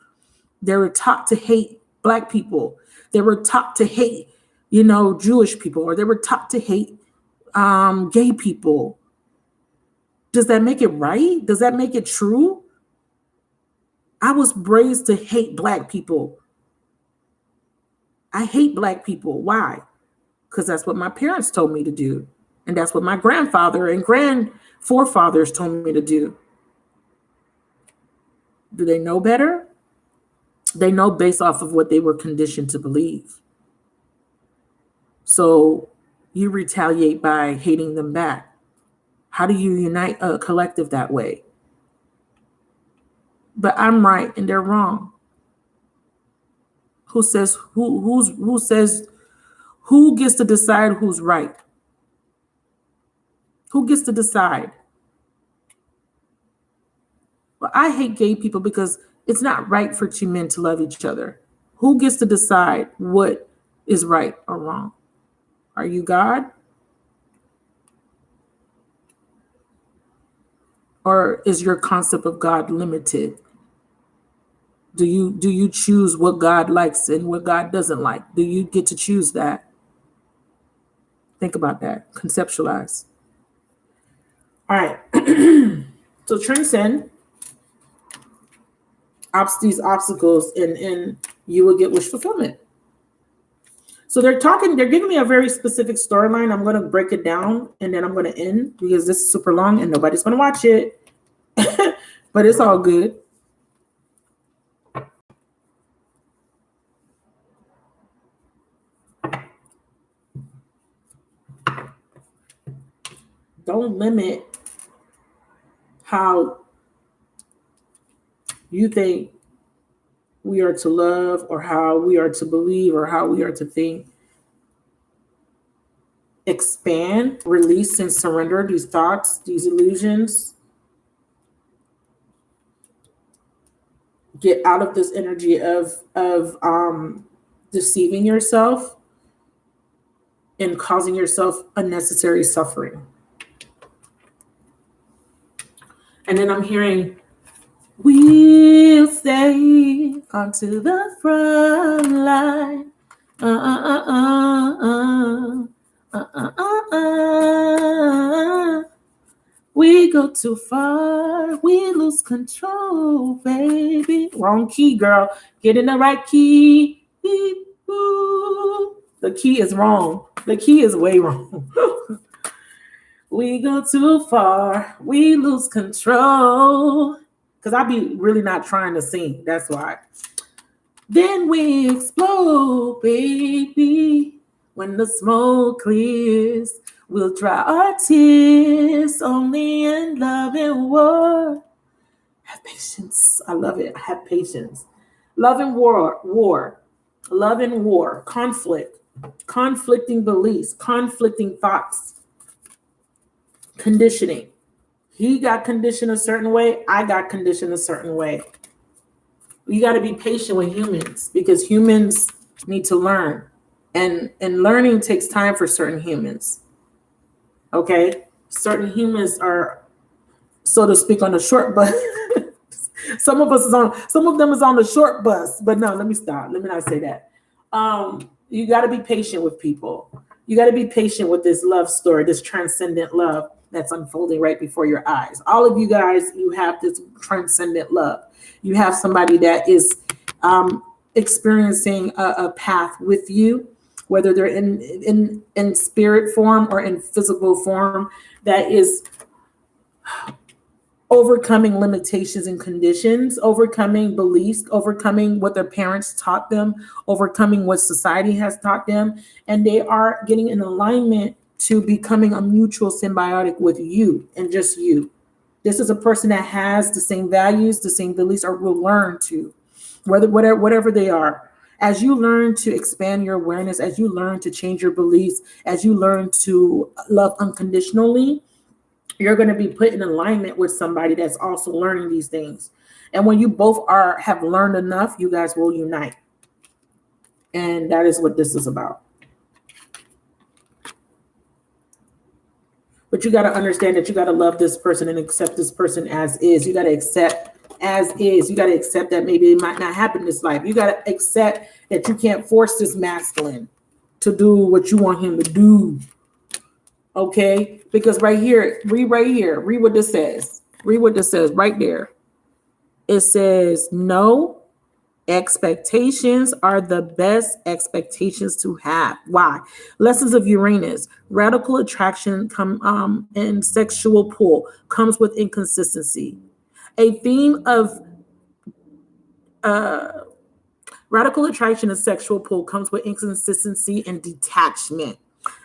They were taught to hate Black people. They were taught to hate, Jewish people, or they were taught to hate gay people. Does that make it right? Does that make it true? I was raised to hate Black people. I hate Black people. Why? Because that's what my parents told me to do. And that's what my grandfather and forefathers told me to do. Do they know better? They know based off of what they were conditioned to believe. So you retaliate by hating them back. How do you unite a collective that way? But I'm right and they're wrong. Who says who gets to decide who's right? Who gets to decide? Well, I hate gay people because it's not right for two men to love each other. Who gets to decide what is right or wrong? Are you God? Or is your concept of God limited? Do you choose what God likes and what God doesn't like? Do you get to choose that? Think about that. Conceptualize. All right. So transcend these obstacles and you will get wish fulfillment. So they're giving me a very specific storyline. I'm going to break it down and then I'm going to end because this is super long and nobody's going to watch it. But it's all good. Don't limit how you think we are to love or how we are to believe or how we are to think. Expand, release, and surrender these thoughts, these illusions. Get out of this energy of deceiving yourself and causing yourself unnecessary suffering. And then I'm hearing, we'll stay onto the front line. We go too far, we lose control, baby. Wrong key, girl. Get in the right key. Beep, boop. The key is wrong. The key is way wrong. We go too far, we lose control. Because I be really not trying to sing. That's why. Then we explode, baby. When the smoke clears, we'll dry our tears. Only in love and war. Have patience. I love it. Have patience. Love and war. Love and war. Conflict. Conflicting beliefs. Conflicting thoughts. Conditioning. He got conditioned a certain way. I got conditioned a certain way. You got to be patient with humans because humans need to learn. And learning takes time for certain humans. Okay? Certain humans are, so to speak, on the short bus. Some of them is on the short bus, but no, let me stop. Let me not say that. You got to be patient with people. You got to be patient with this love story, this transcendent love that's unfolding right before your eyes. All of you guys, you have this transcendent love. You have somebody that is experiencing a path with you, whether they're in spirit form or in physical form, that is overcoming limitations and conditions, overcoming beliefs, overcoming what their parents taught them, overcoming what society has taught them, and they are getting in alignment to becoming a mutual symbiotic with you and just you. This is a person that has the same values, the same beliefs, or will learn to, whatever they are. As you learn to expand your awareness, as you learn to change your beliefs, as you learn to love unconditionally, you're going to be put in alignment with somebody that's also learning these things. And when you both have learned enough, you guys will unite. And that is what this is about. But you got to understand that you got to love this person and accept this person as is. You got to accept as is. You got to accept that maybe it might not happen this life. You got to accept that you can't force this masculine to do what you want him to do. Okay? Because read what this says. Read what this says right there. It says, no, expectations are the best expectations to have. Why? Lessons of Uranus. Radical attraction and sexual pull comes with inconsistency. A theme of radical attraction and sexual pull comes with inconsistency and detachment.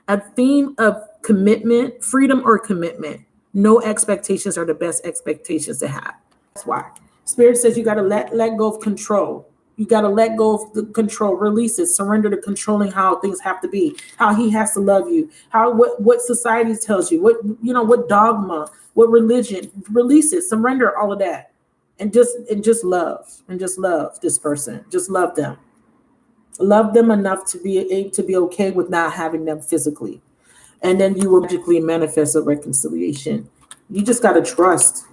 A theme of commitment, freedom or commitment. No expectations are the best expectations to have. That's why. Spirit says you got to let go of control. You got to let go of the control, release it, surrender to controlling how things have to be, how he has to love you, what society tells you, what dogma, what religion, release it, surrender all of that. And just love this person. Just love them. Love them enough to be okay with not having them physically. And then you will magically manifest a reconciliation. You just got to trust.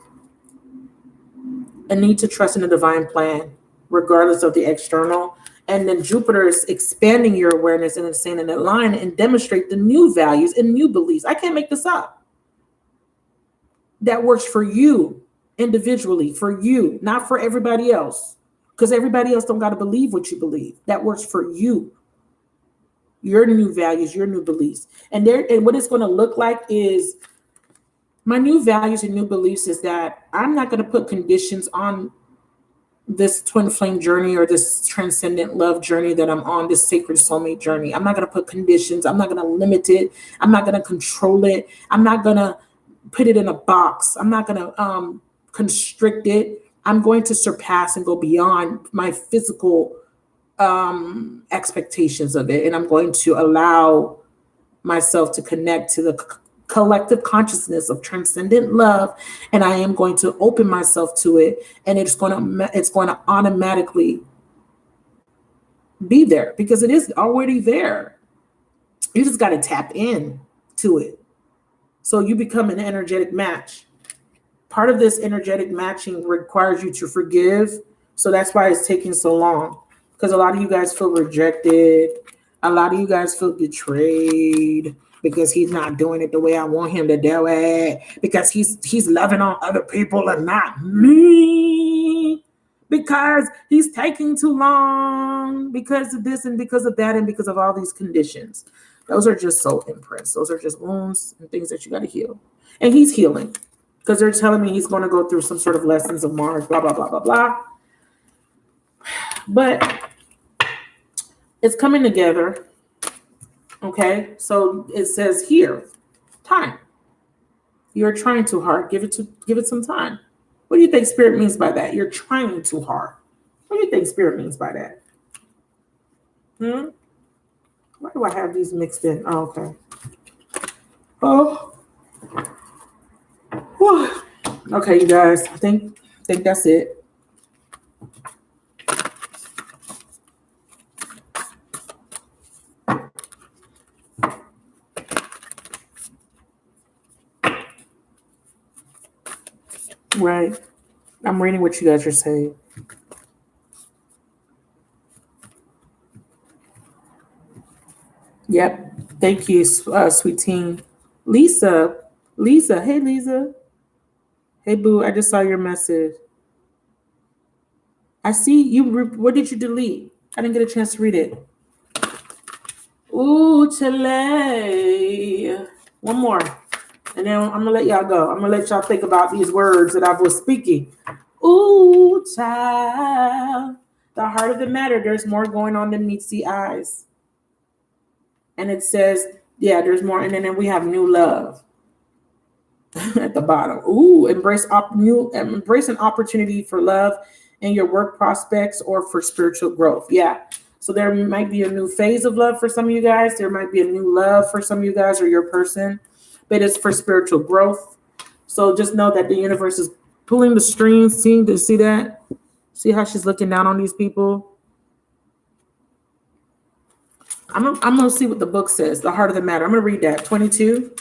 And need to trust in the divine plan, regardless of the external. And then Jupiter is expanding your awareness and staying in that line and demonstrate the new values and new beliefs. I can't make this up. That works for you individually, for you, not for everybody else. Because everybody else don't got to believe what you believe. That works for you. Your new values, your new beliefs. And what it's going to look like is, my new values and new beliefs is that I'm not going to put conditions on this twin flame journey or this transcendent love journey that I'm on, this sacred soulmate journey. I'm not going to put conditions. I'm not going to limit it. I'm not going to control it. I'm not going to put it in a box. I'm not going to constrict it. I'm going to surpass and go beyond my physical expectations of it. And I'm going to allow myself to connect to the collective consciousness of transcendent love, and I am going to open myself to it, and it's going to automatically be there because it is already there. You just got to tap in to it, so you become an energetic match. Part of this energetic matching requires you to forgive, so that's why it's taking so long, because a lot of you guys feel rejected, a lot of you guys feel betrayed, because he's not doing it the way I want him to do it, because he's loving on other people and not me, because he's taking too long, because of this and because of that and because of all these conditions. Those are just soul imprints. Those are just wounds and things that you got to heal. And he's healing because they're telling me he's going to go through some sort of lessons of Mars, blah, blah, blah, blah, blah. But it's coming together. Okay, so it says here, time. You're trying too hard. Give it some time. What do you think Spirit means by that? You're trying too hard. What do you think Spirit means by that? Why do I have these mixed in? Oh, okay. Oh. Whew. Okay, you guys. I think that's it. Right. I'm reading what you guys are saying. Yep. Thank you, sweet teen. Lisa. Lisa. Hey, Lisa. Hey, boo. I just saw your message. I see you. What did you delete? I didn't get a chance to read it. Ooh, Chile. One more. And then I'm going to let y'all go. I'm going to let y'all think about these words that I was speaking. Ooh, child. The heart of the matter, there's more going on than meets the eyes. And it says, yeah, there's more. And then we have new love at the bottom. Ooh, embrace an opportunity for love in your work prospects or for spiritual growth. Yeah. So there might be a new phase of love for some of you guys. There might be a new love for some of you guys or your person, but it's for spiritual growth. So just know that the universe is pulling the strings. See that? See how she's looking down on these people? I'm going to see what the book says, The Heart of the Matter. I'm going to read that. 22.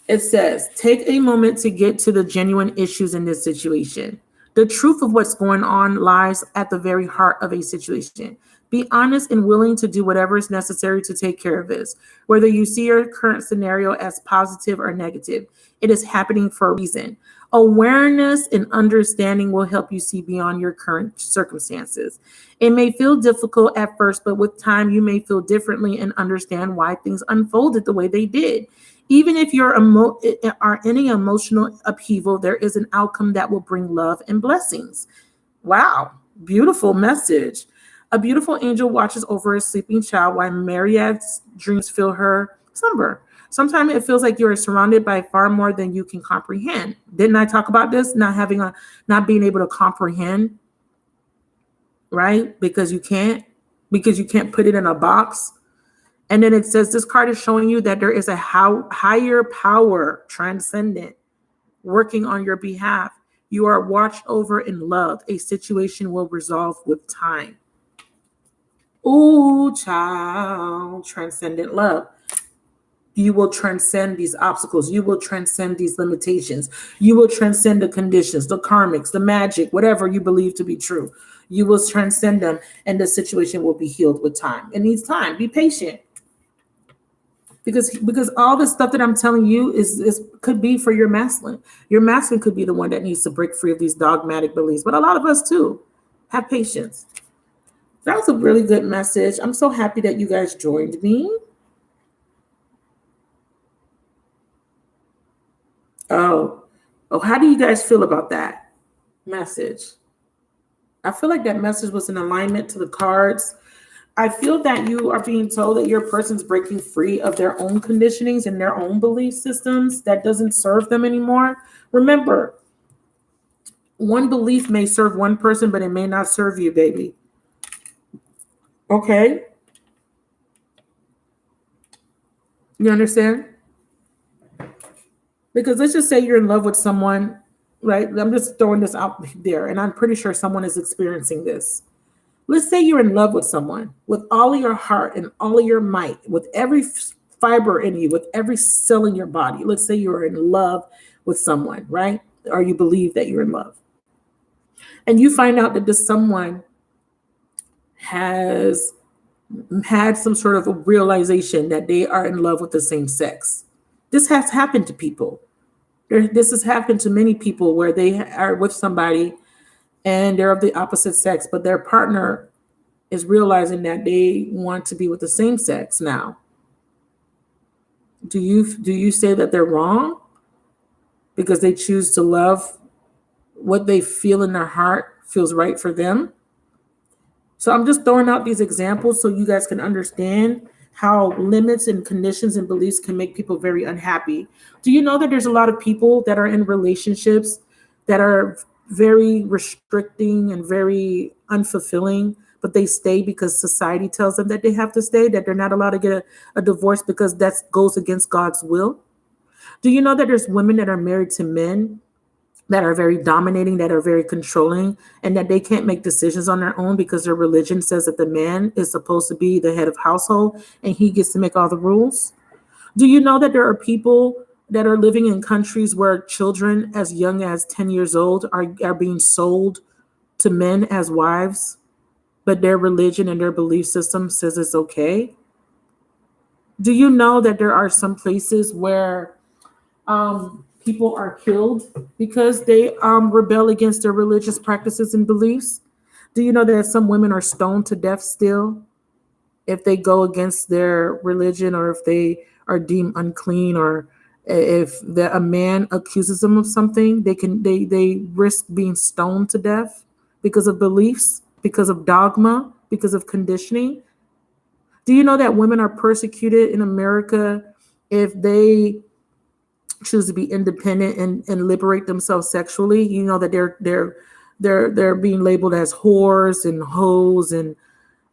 It says, take a moment to get to the genuine issues in this situation. The truth of what's going on lies at the very heart of a situation. Be honest and willing to do whatever is necessary to take care of this. Whether you see your current scenario as positive or negative, it is happening for a reason. Awareness and understanding will help you see beyond your current circumstances. It may feel difficult at first, but with time, you may feel differently and understand why things unfolded the way they did. Even if you're are any emotional upheaval, there is an outcome that will bring love and blessings. Wow, beautiful message. A beautiful angel watches over a sleeping child while myriad's dreams fill her slumber. Sometimes it feels like you are surrounded by far more than you can comprehend. Didn't I talk about this? Not being able to comprehend, right? Because you can't put it in a box. And then it says this card is showing you that there is a higher power, transcendent, working on your behalf. You are watched over in love. A situation will resolve with time. Ooh, child, transcendent love. You will transcend these obstacles. You will transcend these limitations. You will transcend the conditions, the karmics, the magic, whatever you believe to be true. You will transcend them, and the situation will be healed with time. It needs time. Be patient. Because all the stuff that I'm telling you is could be for your masculine. Your masculine could be the one that needs to break free of these dogmatic beliefs, but a lot of us too. Have patience. That was a really good message. I'm so happy that you guys joined me. Oh, how do you guys feel about that message? I feel like that message was in alignment to the cards. I feel that you are being told that your person's breaking free of their own conditionings and their own belief systems that doesn't serve them anymore. Remember, one belief may serve one person, but it may not serve you, baby. Okay? You understand? Because let's just say you're in love with someone, right? I'm just throwing this out there, and I'm pretty sure someone is experiencing this. Let's say you're in love with someone with all of your heart and all of your might, with every fiber in you, with every cell in your body. Let's say you're in love with someone, right? Or you believe that you're in love. And you find out that this someone has had some sort of a realization that they are in love with the same sex. This has happened to people. This has happened to many people where they are with somebody and they're of the opposite sex, but their partner is realizing that they want to be with the same sex now. Do you say that they're wrong because they choose to love what they feel in their heart feels right for them? So I'm just throwing out these examples so you guys can understand how limits and conditions and beliefs can make people very unhappy. Do you know that there's a lot of people that are in relationships that are very restricting and very unfulfilling, but they stay because society tells them that they have to stay, that they're not allowed to get a divorce because that goes against God's will? Do you know that there's women that are married to men that are very dominating, that are very controlling, and that they can't make decisions on their own because their religion says that the man is supposed to be the head of household and he gets to make all the rules? Do you know that there are people that are living in countries where children as young as 10 years old are being sold to men as wives, but their religion and their belief system says it's okay? Do you know that there are some places where people are killed because they rebel against their religious practices and beliefs? Do you know that some women are stoned to death still if they go against their religion, or if they are deemed unclean, or if a man accuses them of something, they risk being stoned to death because of beliefs, because of dogma, because of conditioning? Do you know that women are persecuted in America if they choose to be independent and liberate themselves sexually? You know that they're being labeled as whores and hoes, and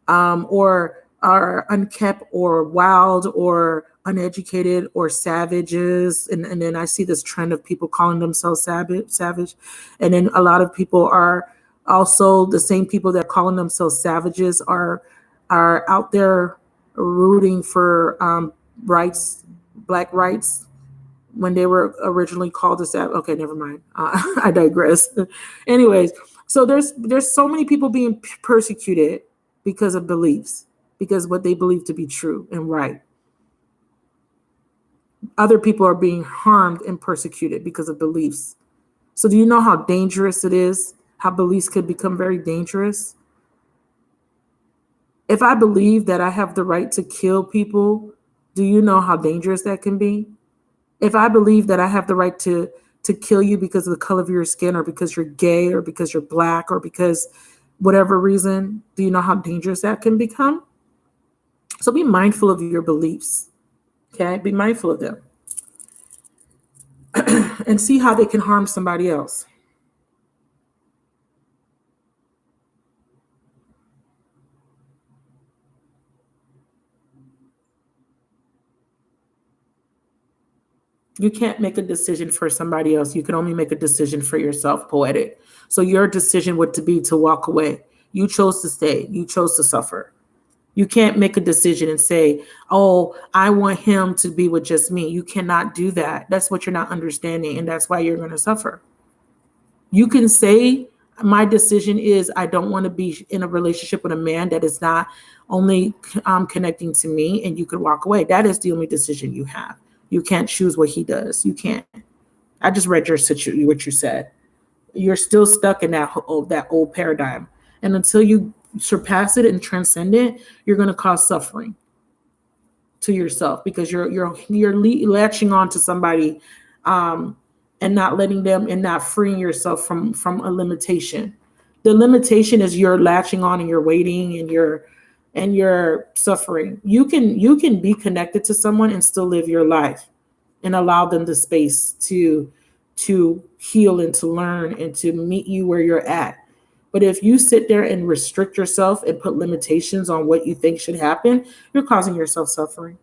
or are unkept or wild or uneducated or savages. And then I see this trend of people calling themselves savage. And then a lot of people are also the same people that are calling themselves savages are out there rooting for rights, black rights, when they were originally called a savage. Okay, never mind. I digress. Anyways, so there's so many people being persecuted because of beliefs, because what they believe to be true and right. Other people are being harmed and persecuted because of beliefs. So do you know how dangerous it is? How beliefs could become very dangerous? If I believe that I have the right to kill people, do you know how dangerous that can be? If I believe that I have the right to kill you because of the color of your skin, or because you're gay, or because you're black, or because whatever reason, do you know how dangerous that can become? So be mindful of your beliefs. Okay, be mindful of them and see how they can harm somebody else. You can't make a decision for somebody else. You can only make a decision for yourself, poetic. So your decision would to be to walk away. You chose to stay. You chose to suffer. You can't make a decision and say, oh, I want him to be with just me. You cannot do that. That's what you're not understanding. And that's why you're going to suffer. You can say, my decision is I don't want to be in a relationship with a man that is not only connecting to me, and you could walk away. That is the only decision you have. You can't choose what he does. You can't. I just read your situation, what you said. You're still stuck in that old paradigm. And until you surpass it and transcend it, you're going to cause suffering to yourself, because you're latching on to somebody and not letting them, and not freeing yourself from a limitation. The limitation is you're latching on, and you're waiting, and you're suffering. You can be connected to someone and still live your life, and allow them the space to heal and to learn and to meet you where you're at. But if you sit there and restrict yourself and put limitations on what you think should happen, you're causing yourself suffering.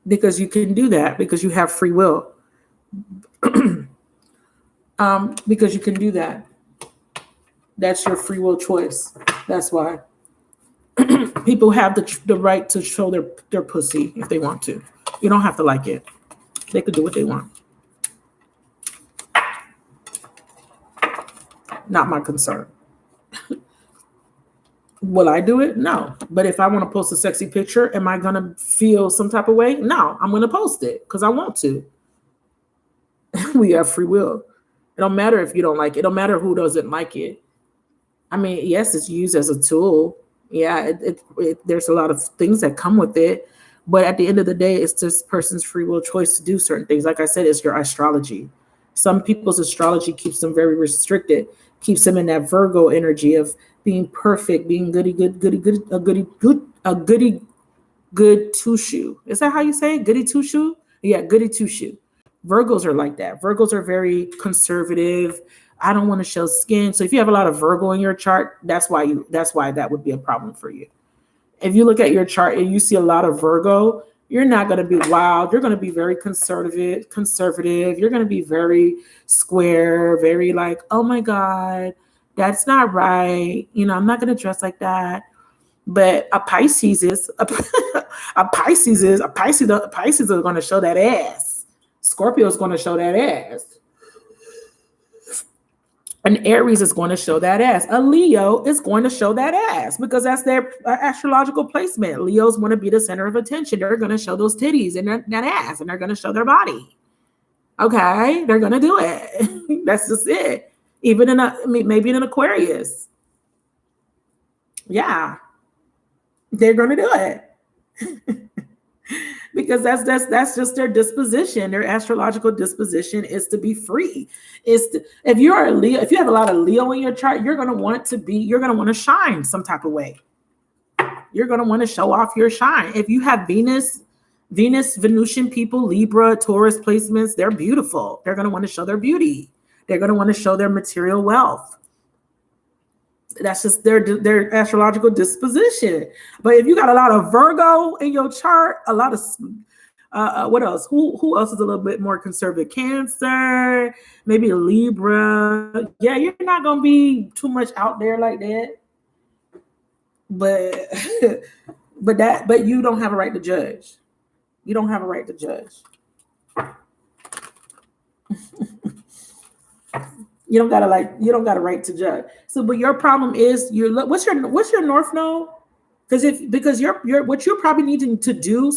Because you can do that, because you have free will. Because you can do that. That's your free will choice. That's why. People have the right to show their pussy if they want to. You don't have to like it. They could do what they want. Not my concern. Will I do it? No. But if I want to post a sexy picture, am I going to feel some type of way? No, I'm going to post it because I want to. We have free will. It don't matter if you don't like it. It don't matter who doesn't like it. I mean, yes, it's used as a tool. Yeah, there's a lot of things that come with it. But at the end of the day, it's this person's free will choice to do certain things. Like I said, it's your astrology. Some people's astrology keeps them very restricted, keeps them in that Virgo energy of being perfect, being goody good two shoe. Is that how you say it? Goody two shoe? Yeah, goody two shoe. Virgos are like that. Virgos are very conservative. I don't want to show skin. So if you have a lot of Virgo in your chart, that's why that would be a problem for you. If you look at your chart and you see a lot of Virgo, you're not going to be wild. You're going to be very conservative. You're going to be very square, very like, oh my God, that's not right. I'm not going to dress like that. But a Pisces is a Pisces are going to show that ass. Scorpio is going to show that ass. An Aries is going to show that ass. A Leo is going to show that ass because that's their astrological placement. Leos want to be the center of attention. They're going to show those titties and that ass, and they're going to show their body. Okay, they're going to do it. That's just it. Even maybe in an Aquarius. Yeah, they're going to do it. Because that's just their disposition. Their astrological disposition is to be free. If you're a Leo, if you have a lot of Leo in your chart, you're gonna want to shine some type of way. You're gonna want to show off your shine. If you have Venusian people, Libra, Taurus placements, they're beautiful. They're gonna want to show their beauty. They're gonna want to show their material wealth. That's just their astrological disposition. But if you got a lot of Virgo in your chart, a lot of what else? Who else is a little bit more conservative? You maybe a Libra. Yeah, you're not gonna be too much out there like that. But but you don't have a right to judge. You don't have a right to judge. You don't got a right to judge. So, but your problem is what's your north node? Because what you're probably needing to do,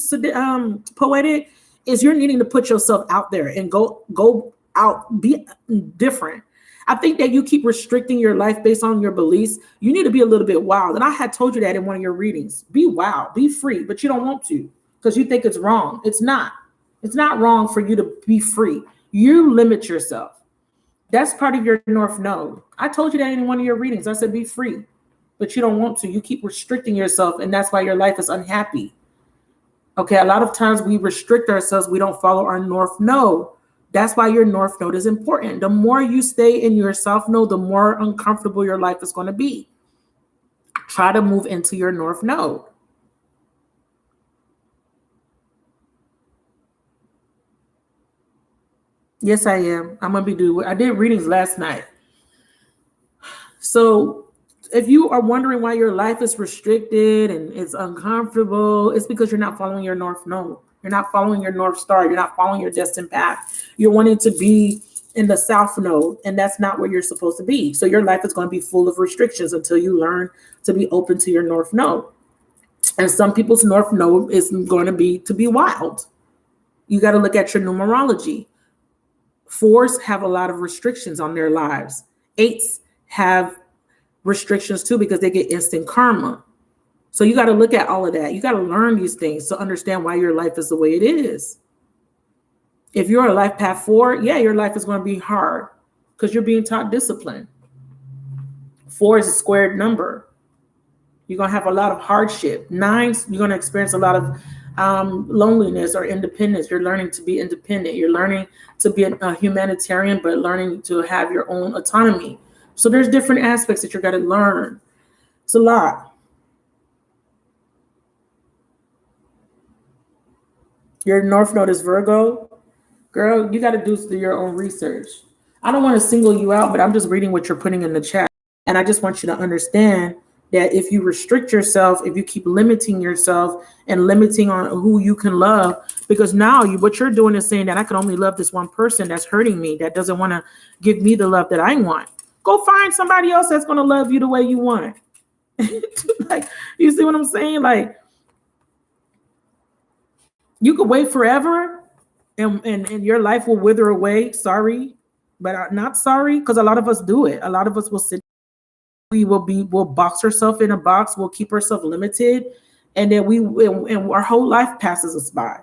poetic, is you're needing to put yourself out there and go out, be different. I think that you keep restricting your life based on your beliefs. You need to be a little bit wild. And I had told you that in one of your readings. Be wild, be free, but you don't want to because you think it's wrong. It's not. It's not wrong for you to be free. You limit yourself. That's part of your north node. I told you that in one of your readings. I said, be free, but you don't want to. You keep restricting yourself, and that's why your life is unhappy. Okay, a lot of times we restrict ourselves. We don't follow our north node. That's why your north node is important. The more you stay in your south node, the more uncomfortable your life is going to be. Try to move into your north node. Yes, I am. I'm going to be doing. I did readings last night. So if you are wondering why your life is restricted and it's uncomfortable, it's because you're not following your north node. You're not following your north star. You're not following your destined path. You're wanting to be in the south node, and that's not where you're supposed to be. So your life is going to be full of restrictions until you learn to be open to your north node. And some people's north node is going to be wild. You got to look at your numerology. 4s have a lot of restrictions on their lives. 8s have restrictions too because they get instant karma. So you got to look at all of that. You got to learn these things to understand why your life is the way it is. If you're a life path 4, yeah, your life is going to be hard because you're being taught discipline. 4 is a squared number. You're going to have a lot of hardship. 9s, you're going to experience a lot of loneliness or independence. You're learning to be independent. You're learning to be a humanitarian, but learning to have your own autonomy. So there's different aspects that you're going to learn. It's a lot. Your north node is Virgo. Girl, you got to do your own research. I don't want to single you out, but I'm just reading what you're putting in the chat. And I just want you to understand that if you restrict yourself, if you keep limiting yourself and limiting on who you can love, because now what you're doing is saying that I can only love this one person that's hurting me, that doesn't want to give me the love that I want. Go find somebody else that's going to love you the way you want. Like, you see what I'm saying? Like, you could wait forever and your life will wither away. Sorry, but not sorry, because a lot of us do it. A lot of us will sit. We'll box ourselves in a box. We'll keep ourselves limited, and then and our whole life passes us by.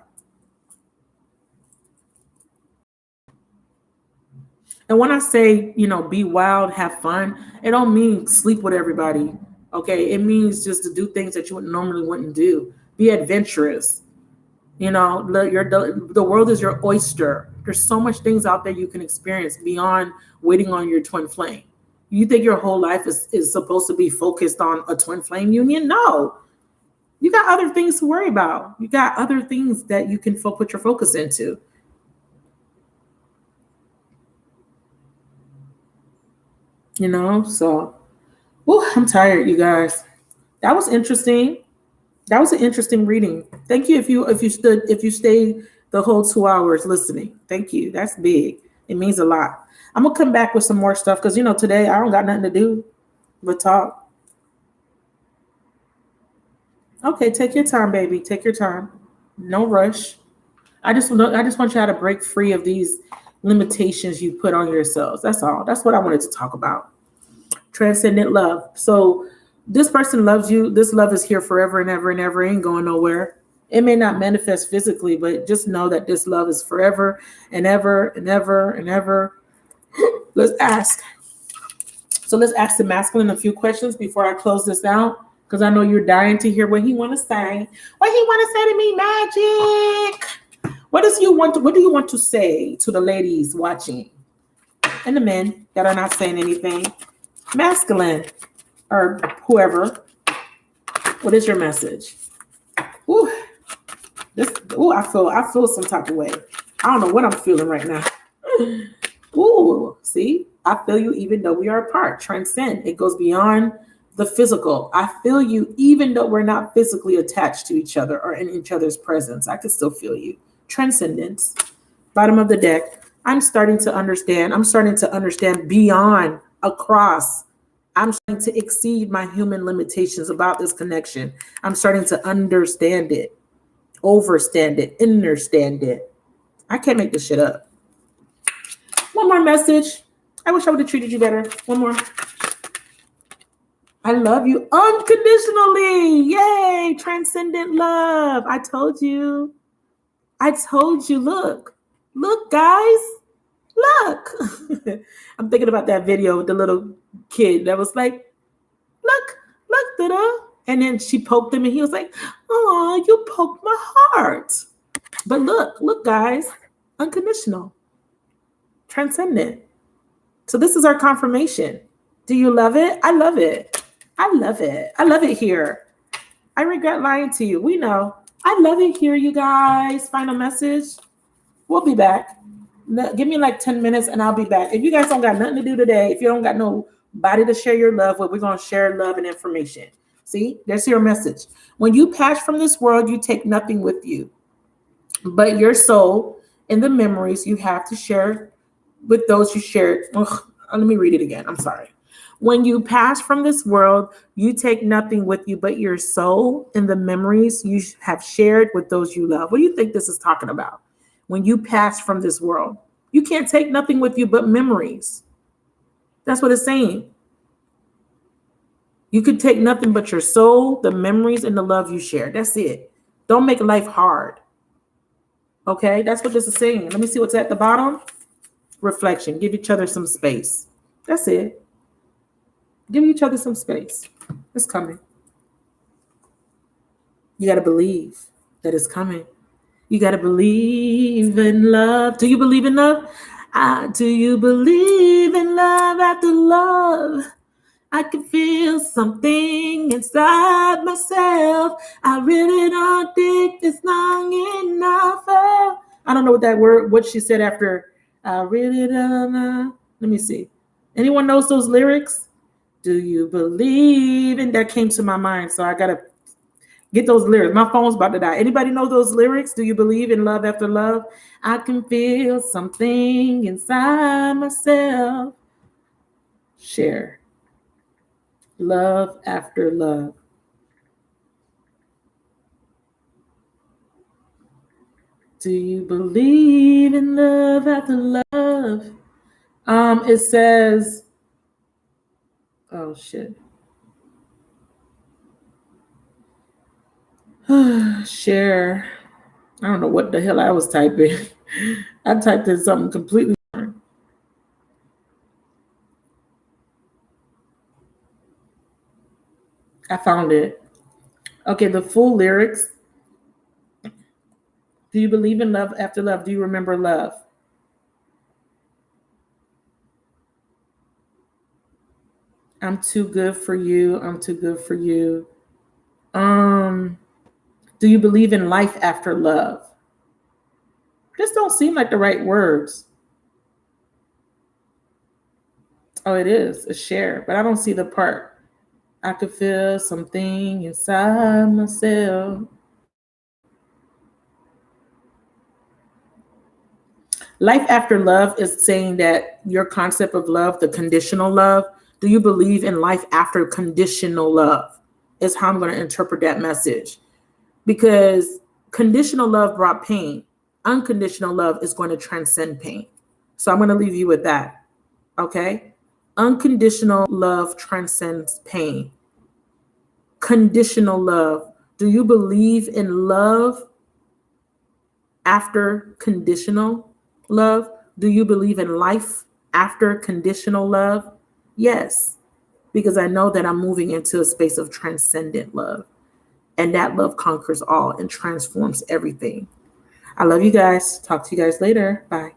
And when I say, be wild, have fun, it don't mean sleep with everybody. Okay, it means just to do things that you normally wouldn't do. Be adventurous. The world is your oyster. There's so much things out there you can experience beyond waiting on your twin flame. You think your whole life is supposed to be focused on a twin flame union? No. You got other things to worry about. You got other things that you can put your focus into. So, I'm tired, you guys. That was interesting. That was an interesting reading. Thank you if you stayed the whole 2 hours listening. Thank you. That's big. It means a lot. I'm gonna come back with some more stuff because today I don't got nothing to do but talk. Okay, take your time, baby. Take your time. No rush. I just want y'all to break free of these limitations you put on yourselves. That's all. That's what I wanted to talk about. Transcendent love. So this person loves you. This love is here forever and ever and ever. Ain't going nowhere. It may not manifest physically, but just know that this love is forever and ever and ever and ever. Let's ask. So let's ask the masculine a few questions before I close this out, because I know you're dying to hear what he want to say. What he want to say to me, Magic? What do you want to say to the ladies watching and the men that are not saying anything? Masculine or whoever. What is your message? Ooh, I feel some type of way. I don't know what I'm feeling right now. Ooh, see, I feel you even though we are apart. Transcend. It goes beyond the physical. I feel you even though we're not physically attached to each other or in each other's presence. I can still feel you. Transcendence. Bottom of the deck. I'm starting to understand. I'm starting to understand beyond, across. I'm starting to exceed my human limitations about this connection. I'm starting to understand it, overstand it, understand it. I can't make this shit up. One more message. I wish I would have treated you better. One more. I love you unconditionally. Yay. Transcendent love. I told you. Look, guys. Look. I'm thinking about that video with the little kid that was like, look, da-da. And then she poked him and he was like, oh, you poked my heart. But look, guys. Unconditional. Transcendent. So this is our confirmation. Do you love it? I love it. I love it here. I regret lying to you. We know. I love it here, you guys. Final message. We'll be back. Give me like 10 minutes and I'll be back. If you guys don't got nothing to do today, if you don't got nobody to share your love with, we're going to share love and information. See, there's your message. When you pass from this world, you take nothing with you but your soul and the memories you have to share with those you shared. Let me read it again. I'm sorry. When you pass from this world, you take nothing with you but your soul and the memories you have shared with those you love. What do you think this is talking about? When you pass from this world, you can't take nothing with you but memories. That's what it's saying. You could take nothing but your soul, the memories, and the love you share. That's it. Don't make life hard. Okay, that's what this is saying. Let me see what's at the bottom. Reflection. Give each other some space. That's it. Give each other some space. It's coming. You got to believe that it's coming. You got to believe in love. Do you believe in love? Do you believe in love after love? I can feel something inside myself. I really don't think it's long enough. I don't know what she said after. I really don't know. Let me see. Anyone knows those lyrics? Do you believe? And that came to my mind. So I got to get those lyrics. My phone's about to die. Anybody know those lyrics? Do you believe in love after love? I can feel something inside myself. Share. Love after love. Do you believe in love after love? It says, oh shit. Share. I don't know what the hell I was typing. I typed in something completely different. I found it. Okay, the full lyrics. Do you believe in love after love? Do you remember love? I'm too good for you. I'm too good for you. Do you believe in life after love? This don't seem like the right words. Oh, it is a share, but I don't see the part. I could feel something inside myself. Life after love is saying that your concept of love, the conditional love, do you believe in life after conditional love? Is how I'm going to interpret that message. Because conditional love brought pain. Unconditional love is going to transcend pain. So I'm going to leave you with that. Okay? Unconditional love transcends pain. Conditional love. Do you believe in love after conditional love? Do you believe in life after conditional love? Yes, because I know that I'm moving into a space of transcendent love, and that love conquers all and transforms everything. I love you guys. Talk to you guys later. Bye.